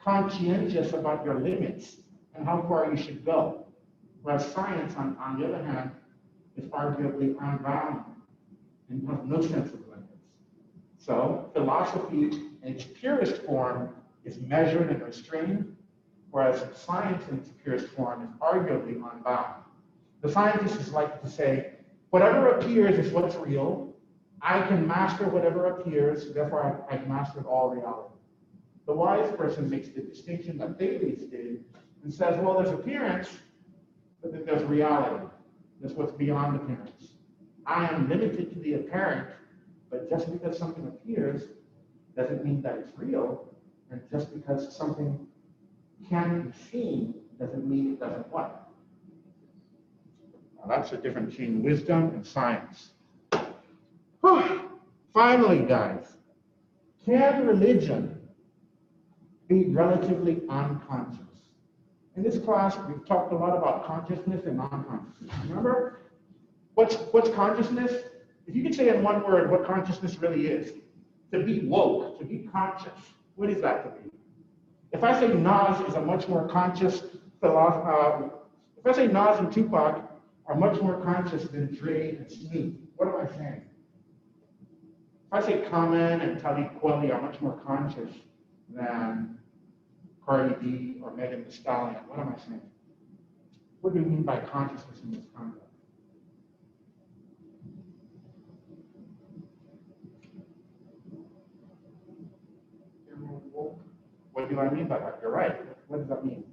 conscientious about your limits and how far you should go. Whereas science, on the other hand, is arguably unbound and has no sense of limits. So philosophy in its purest form is measured and restrained, whereas science in its purest form is arguably unbound. The scientist is likely to say, whatever appears is what's real. I can master whatever appears, therefore I've mastered all reality. The wise person makes the distinction that Thales did and says, well, there's appearance, but then there's reality. There's what's beyond appearance. I am limited to the apparent, but just because something appears doesn't mean that it's real, and just because something can be seen doesn't mean it doesn't what? Now that's the difference between wisdom and science. Finally, guys, can religion be relatively unconscious? In this class, we've talked a lot about consciousness and non-consciousness. Remember? What's consciousness? If you could say in one word what consciousness really is, to be woke, to be conscious, what is that to be? If I say Nas is a much more conscious philosopher, if I say Nas and Tupac are much more conscious than Dre and Snoop. What am I saying? If I say Common and Talib Kweli are much more conscious than Cardi B or Megan Thee Stallion, what am I saying? What do you mean by consciousness in this context? What do I mean by that? You're right. What does that mean?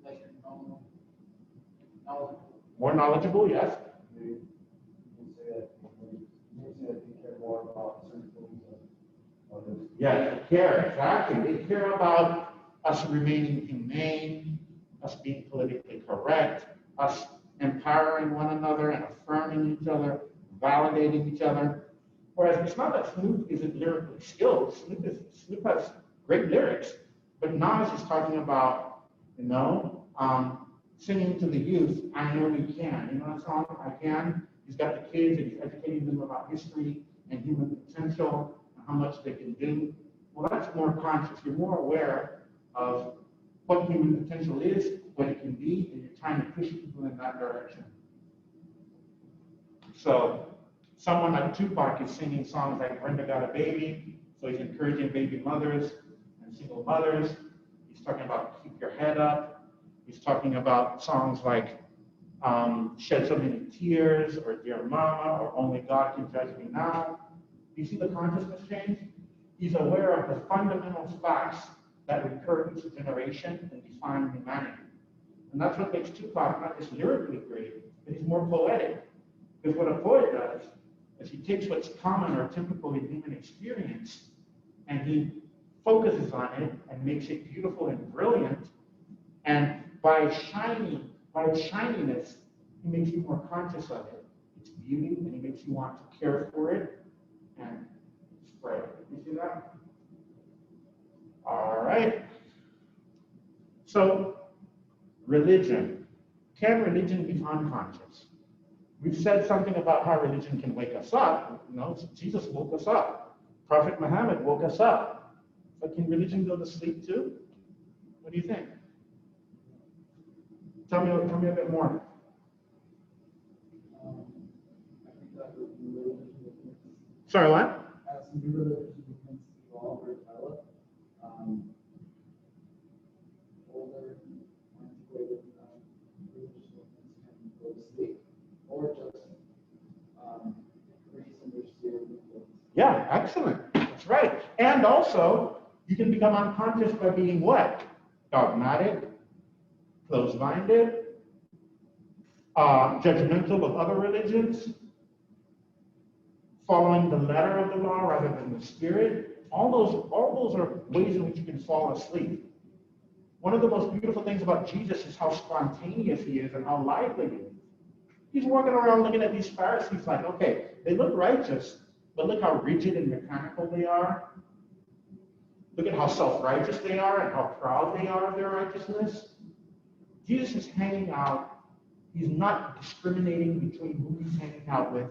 Like, knowledgeable. More knowledgeable, yes. You can say that they care more about certain things than others. Yeah, they care, exactly. They care about us remaining humane, us being politically correct, us empowering one another and affirming each other, validating each other. Whereas it's not that Snoop isn't lyrically skilled. Snoop has great lyrics, but Nas is talking about, singing to the youth, I know we can. You know that song, I Can? He's got the kids and he's educating them about history and human potential and how much they can do. Well, that's more conscious. You're more aware of what human potential is, what it can be, and you're trying to push people in that direction. So someone like Tupac is singing songs like Brenda Got a Baby, so he's encouraging baby mothers and single mothers. He's talking about keep your head up. He's talking about songs like Shed So Many Tears or Dear Mama or Only God Can Judge Me Now. Do you see the consciousness change? He's aware of the fundamental facts that recur each generation and define humanity. And that's what makes Tupac not just lyrically great, but he's more poetic. Because what a poet does is he takes what's common or typical in human experience and he focuses on it and makes it beautiful and brilliant. And by its shininess, he makes you more conscious of it. Its beauty, and he makes you want to care for it and spread it. You see that? All right. So, religion. Can religion be unconscious? We've said something about how religion can wake us up. Jesus woke us up. Prophet Muhammad woke us up. But can religion go to sleep too? What do you think? Tell me a bit more. I think that would be religion. Sorry, what? As new religion begins to evolve or develop, older, antiquated religious movements can go to sleep, or just increase in their sphere of influence. Yeah, excellent. That's right. And also, you can become unconscious by being what? Dogmatic, closed-minded, judgmental of other religions, following the letter of the law rather than the spirit. All those are ways in which you can fall asleep. One of the most beautiful things about Jesus is how spontaneous he is and how lively he is. He's walking around looking at these Pharisees like, okay, they look righteous, but look how rigid and mechanical they are. Look at how self-righteous they are and how proud they are of their righteousness. Jesus is hanging out. He's not discriminating between who he's hanging out with.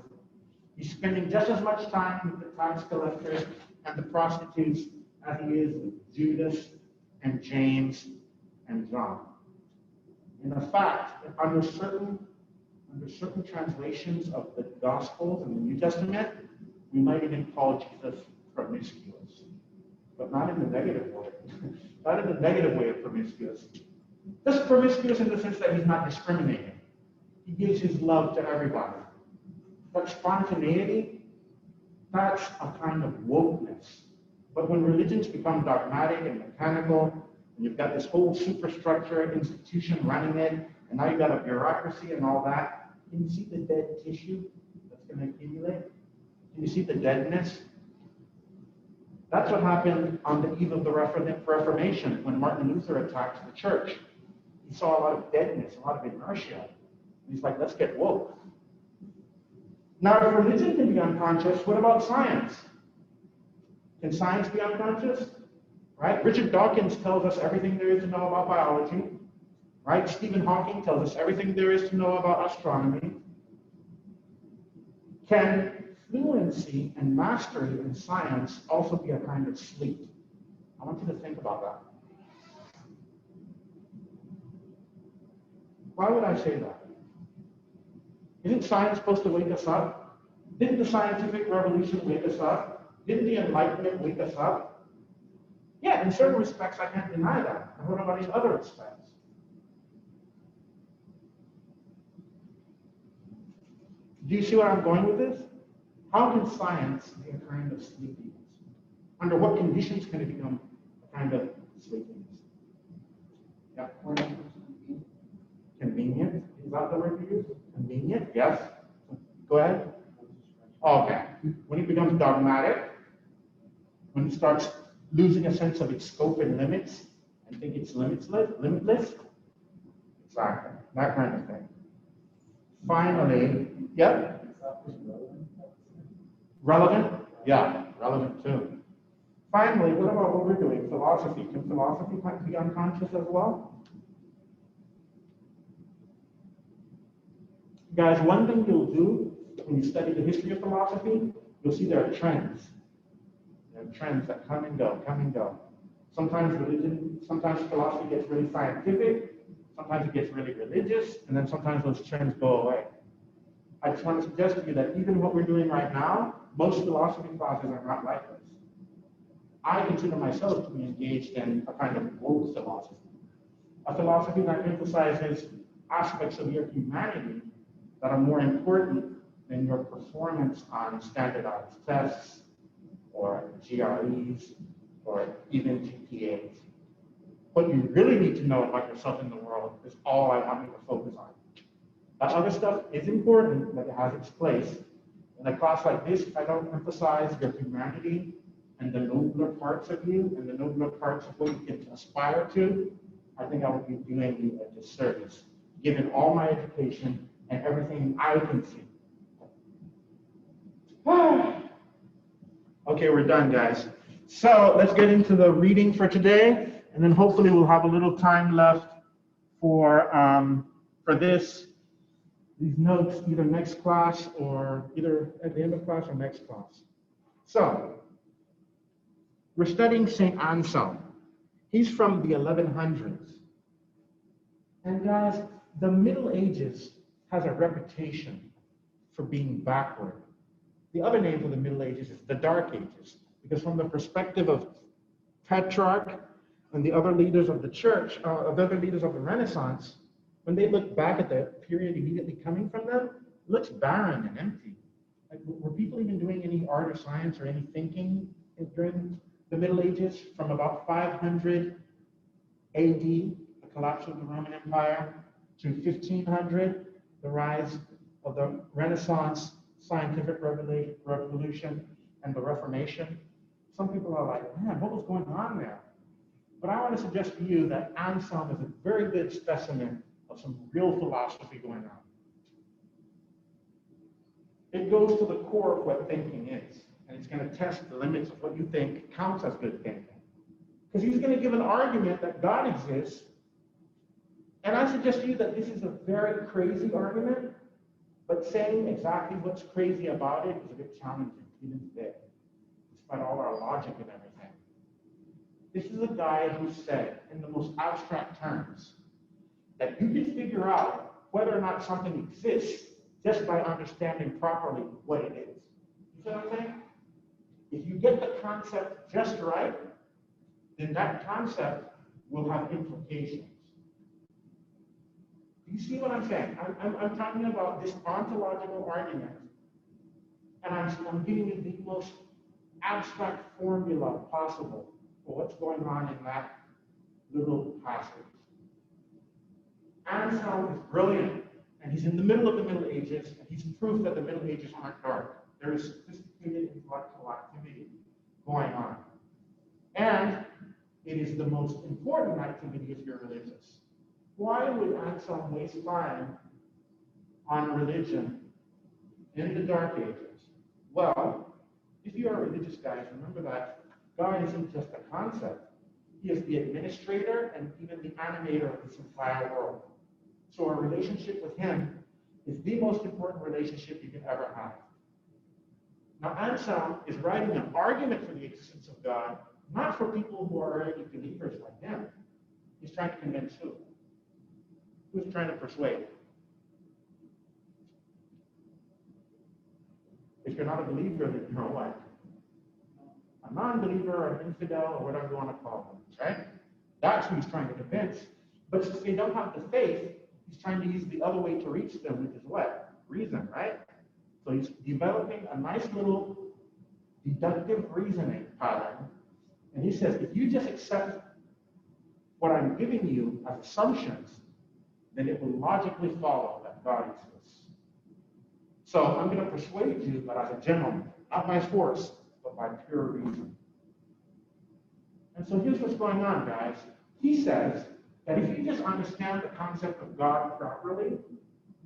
He's spending just as much time with the tax collectors and the prostitutes as he is with Judas and James and John. And in fact, under certain translations of the Gospels and the New Testament, we might even call Jesus promiscuous, but not in the negative way. Not in the negative way of promiscuous. Just promiscuous in the sense that he's not discriminating. He gives his love to everybody. But spontaneity, that's a kind of wokeness. But when religions become dogmatic and mechanical, and you've got this whole superstructure institution running it, and now you've got a bureaucracy and all that, can you see the dead tissue that's going to accumulate? Can you see the deadness? That's what happened on the eve of the Reformation when Martin Luther attacked the church. He saw a lot of deadness, a lot of inertia. He's like, let's get woke. Now, if religion can be unconscious, what about science? Can science be unconscious? Right? Richard Dawkins tells us everything there is to know about biology. Right? Stephen Hawking tells us everything there is to know about astronomy. Can fluency and mastery in science also be a kind of sleep? I want you to think about that. Why would I say that? Isn't science supposed to wake us up? Didn't the scientific revolution wake us up? Didn't the Enlightenment wake us up? Yeah, in certain respects, I can't deny that. And what about in other respects? Do you see where I'm going with this? How can science be a kind of sleepiness? Under what conditions can it become a kind of sleepiness? Yeah. Convenient? Is that the word you use? Convenient? Yes. Go ahead. Okay. When it becomes dogmatic, when it starts losing a sense of its scope and limits, and think it's limitless. Exactly. That kind of thing. Finally, yep. Relevant? Yeah, relevant too. Finally, what about what we're doing? Philosophy. Can philosophy be unconscious as well? Guys, one thing you'll do when you study the history of philosophy, you'll see there are trends. There are trends that come and go, come and go. Sometimes religion, sometimes philosophy gets really scientific, sometimes it gets really religious, and then sometimes those trends go away. I just want to suggest to you that even what we're doing right now, most philosophy classes are not like this. I consider myself to be engaged in a kind of woke philosophy. A philosophy that emphasizes aspects of your humanity that are more important than your performance on standardized tests or GREs or even GPAs. What you really need to know about yourself in the world is all I want you to focus on. That other stuff is important, but it has its place. In a class like this, if I don't emphasize your humanity and the nobler parts of you and the nobler parts of what you can aspire to, I think I would be doing you a disservice, given all my education and everything I can see. Okay, we're done, guys. So let's get into the reading for today, and then hopefully we'll have a little time left for these notes, either next class or either at the end of class or next class. So we're studying St. Anselm. He's from the 1100s. And guys, the Middle Ages has a reputation for being backward. The other name for the Middle Ages is the Dark Ages, because from the perspective of Petrarch and the other leaders of the church, the other leaders of the Renaissance, when they look back at the period immediately coming from them, it looks barren and empty. Like, were people even doing any art or science or any thinking during the Middle Ages? From about 500 AD, the collapse of the Roman Empire, to 1500, the rise of the Renaissance, scientific revolution, and the Reformation. Some people are like, man, what was going on there? But I want to suggest to you that Anselm is a very good specimen of some real philosophy going on. It goes to the core of what thinking is, and it's going to test the limits of what you think counts as good thinking. Because he's going to give an argument that God exists, and I suggest to you that this is a very crazy argument, but saying exactly what's crazy about it is a bit challenging, even today, despite all our logic and everything. This is a guy who said, in the most abstract terms, that you can figure out whether or not something exists just by understanding properly what it is. You see what I'm saying? If you get the concept just right, then that concept will have implications. Do you see what I'm saying? I'm talking about this ontological argument, and I'm giving you the most abstract formula possible for what's going on in that little passage. Anselm is brilliant, and he's in the middle of the Middle Ages, and he's proof that the Middle Ages aren't dark. There is sophisticated intellectual activity going on. And it is the most important activity if you're religious. Why would Anselm waste time on religion in the Dark Ages? Well, if you are religious, guys, remember that God isn't just a concept. He is the administrator and even the animator of this entire world. So a relationship with him is the most important relationship you can ever have. Now, Anselm is writing an argument for the existence of God, not for people who are already believers like him. He's trying to convince who? Who's trying to persuade? If you're not a believer, then you're what? A non-believer or an infidel or whatever you want to call them, right? That's who he's trying to convince. But since they don't have the faith, he's trying to use the other way to reach them, which is what? Reason, right? So he's developing a nice little deductive reasoning pattern. And he says, if you just accept what I'm giving you as assumptions, then it will logically follow that God exists. So I'm going to persuade you, but as a gentleman, not by force, but by pure reason. And so here's what's going on, guys. He says that if you just understand the concept of God properly,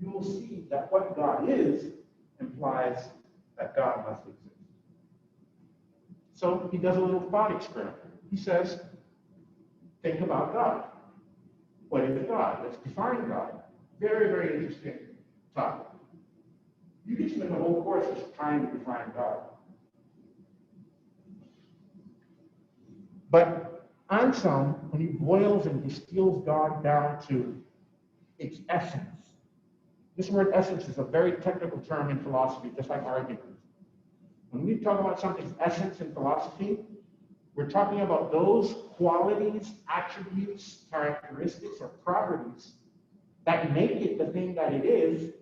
you will see that what God is implies that God must exist. So he does a little thought experiment. He says, think about God. What is God? Let's define God. Very, very interesting topic. You can spend the whole course just trying to define God. But Anselm, when he boils and distills God down to its essence, this word essence is a very technical term in philosophy, just like argument. When we talk about something's essence in philosophy, we're talking about those qualities, attributes, characteristics, or properties that make it the thing that it is,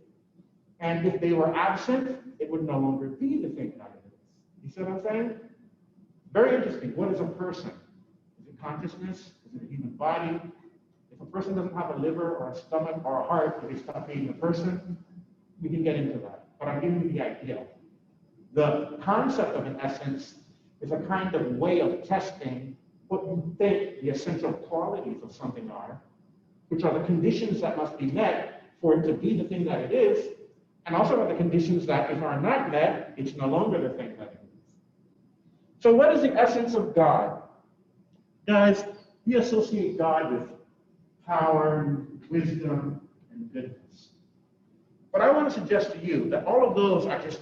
and if they were absent, it would no longer be the thing that it is. You see what I'm saying? Very interesting. What is a person? Is it consciousness? Is it a human body? If a person doesn't have a liver or a stomach or a heart, do they stop being a person? We can get into that. But I'm giving you the idea. The concept of an essence is a kind of way of testing what you think the essential qualities of something are, which are the conditions that must be met for it to be the thing that it is, and also are the conditions that, if are not met, it's no longer the thing that it is. So what is the essence of God? Guys, we associate God with power, wisdom, and goodness. But I want to suggest to you that all of those are just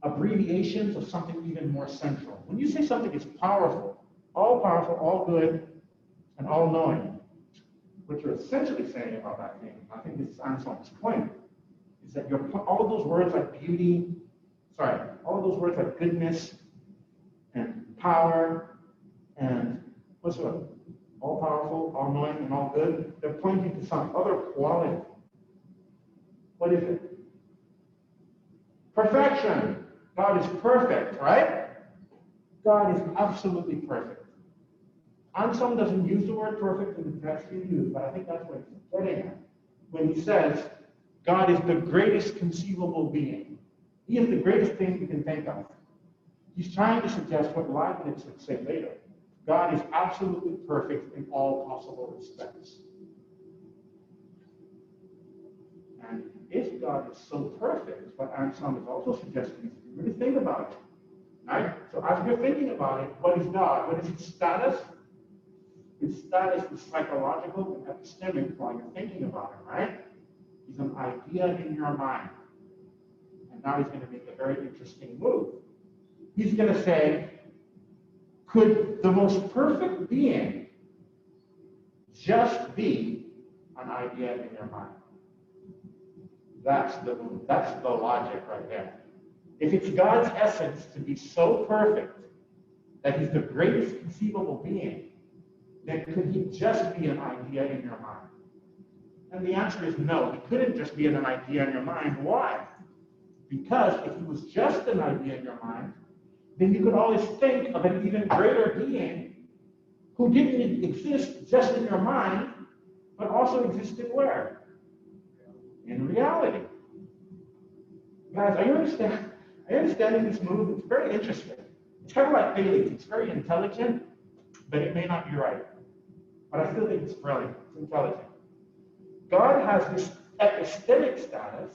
abbreviations of something even more central. When you say something is powerful, all good, and all-knowing, what you're essentially saying about that thing, I think this is Anselm's point, is that all of those words like all of those words like goodness and power and what's what? All-powerful, all-knowing, and all good, they're pointing to some other quality. What is it? Perfection. God is perfect, right? God is absolutely perfect. Anselm doesn't use the word perfect in the text he used, but I think that's what he's getting at when he says God is the greatest conceivable being. He is the greatest thing you can think of. He's trying to suggest what Leibniz would say later. God is absolutely perfect in all possible respects. And if God is so perfect, what Anselm is also suggesting is you really think about it. Right? So as you're thinking about it, what is God? What is his status? His status is psychological and epistemic while you're thinking about it, right? He's an idea in your mind. And now he's going to make a very interesting move. He's going to say, could the most perfect being just be an idea in your mind? That's the move. That's the logic right there. If it's God's essence to be so perfect that he's the greatest conceivable being, then could he just be an idea in your mind? And the answer is no, he couldn't just be an idea in your mind. Why? Because if he was just an idea in your mind, then you could always think of an even greater being who didn't exist just in your mind, but also existed where? In reality. Guys, are you understanding this move? It's very interesting. It's kind of like Thales. It's very intelligent, but it may not be right. But I still think it's brilliant. It's intelligent. God has this epistemic status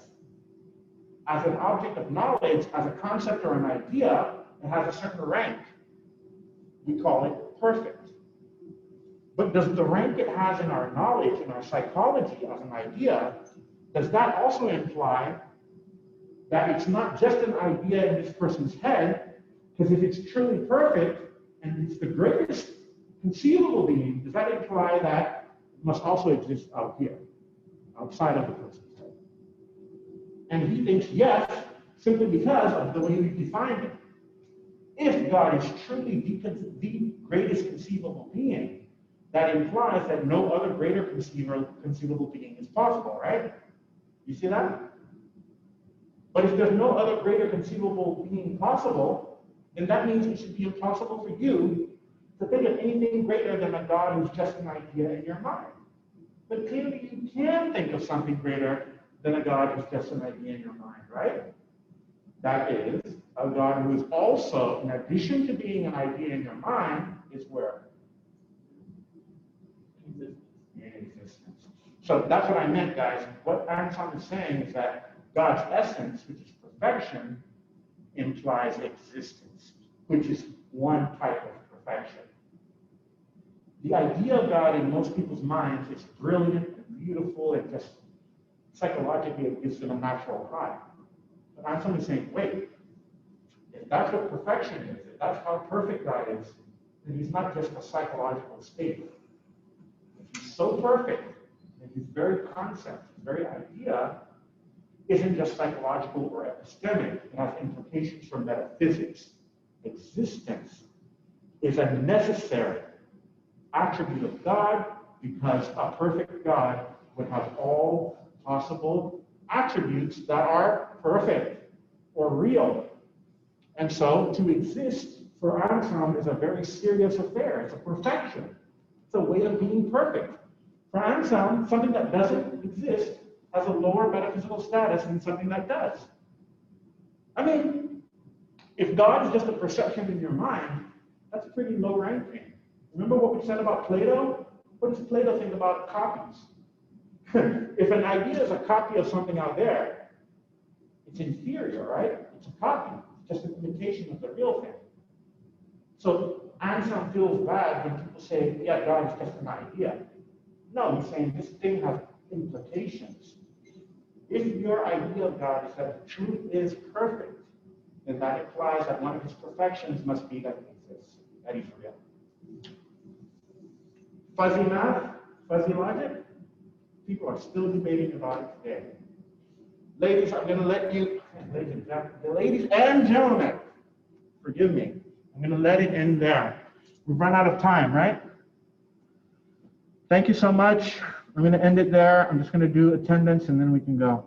as an object of knowledge, as a concept or an idea. It has a certain rank. We call it perfect. But does the rank it has in our knowledge, in our psychology as an idea, does that also imply that it's not just an idea in this person's head? Because if it's truly perfect and it's the greatest conceivable being, does that imply that it must also exist out here, outside of the person's head? And he thinks yes, simply because of the way we defined it. If God is truly the greatest conceivable being, that implies that no other greater conceivable being is possible, right? You see that? But if there's no other greater conceivable being possible, then that means it should be impossible for you to think of anything greater than a God who's just an idea in your mind. But clearly you can think of something greater than a God who's just an idea in your mind, right? That is, a God who is also, in addition to being an idea in your mind, is where? In existence. So that's what I meant, guys. What Anselm is saying is that God's essence, which is perfection, implies existence, which is one type of perfection. The idea of God in most people's minds is brilliant and beautiful and just psychologically it gives them a natural high. But Anselm is saying, wait, if that's what perfection is, if that's how perfect God is, then he's not just a psychological state. If he's so perfect, then his very concept, his very idea, isn't just psychological or epistemic. It has implications for metaphysics. Existence is a necessary attribute of God because a perfect God would have all possible attributes that are perfect or real. And so to exist for Anselm is a very serious affair. It's a perfection. It's a way of being perfect. For Anselm, something that doesn't exist has a lower metaphysical status than something that does. I mean, if God is just a perception in your mind, that's pretty low ranking. Remember what we said about Plato? What does Plato think about copies? If an idea is a copy of something out there, it's inferior, right? It's a copy. It's just an imitation of the real thing. So Anselm feels bad when people say, yeah, God is just an idea. No, he's saying this thing has implications. If your idea of God is that the truth is perfect, then that implies that one of his perfections must be that he exists, that he's real. Fuzzy math, fuzzy logic, people are still debating about it today. Ladies, I'm going to let you, ladies and gentlemen, forgive me, I'm going to let it end there. We've run out of time, right? Thank you so much. I'm going to end it there. I'm just going to do attendance and then we can go.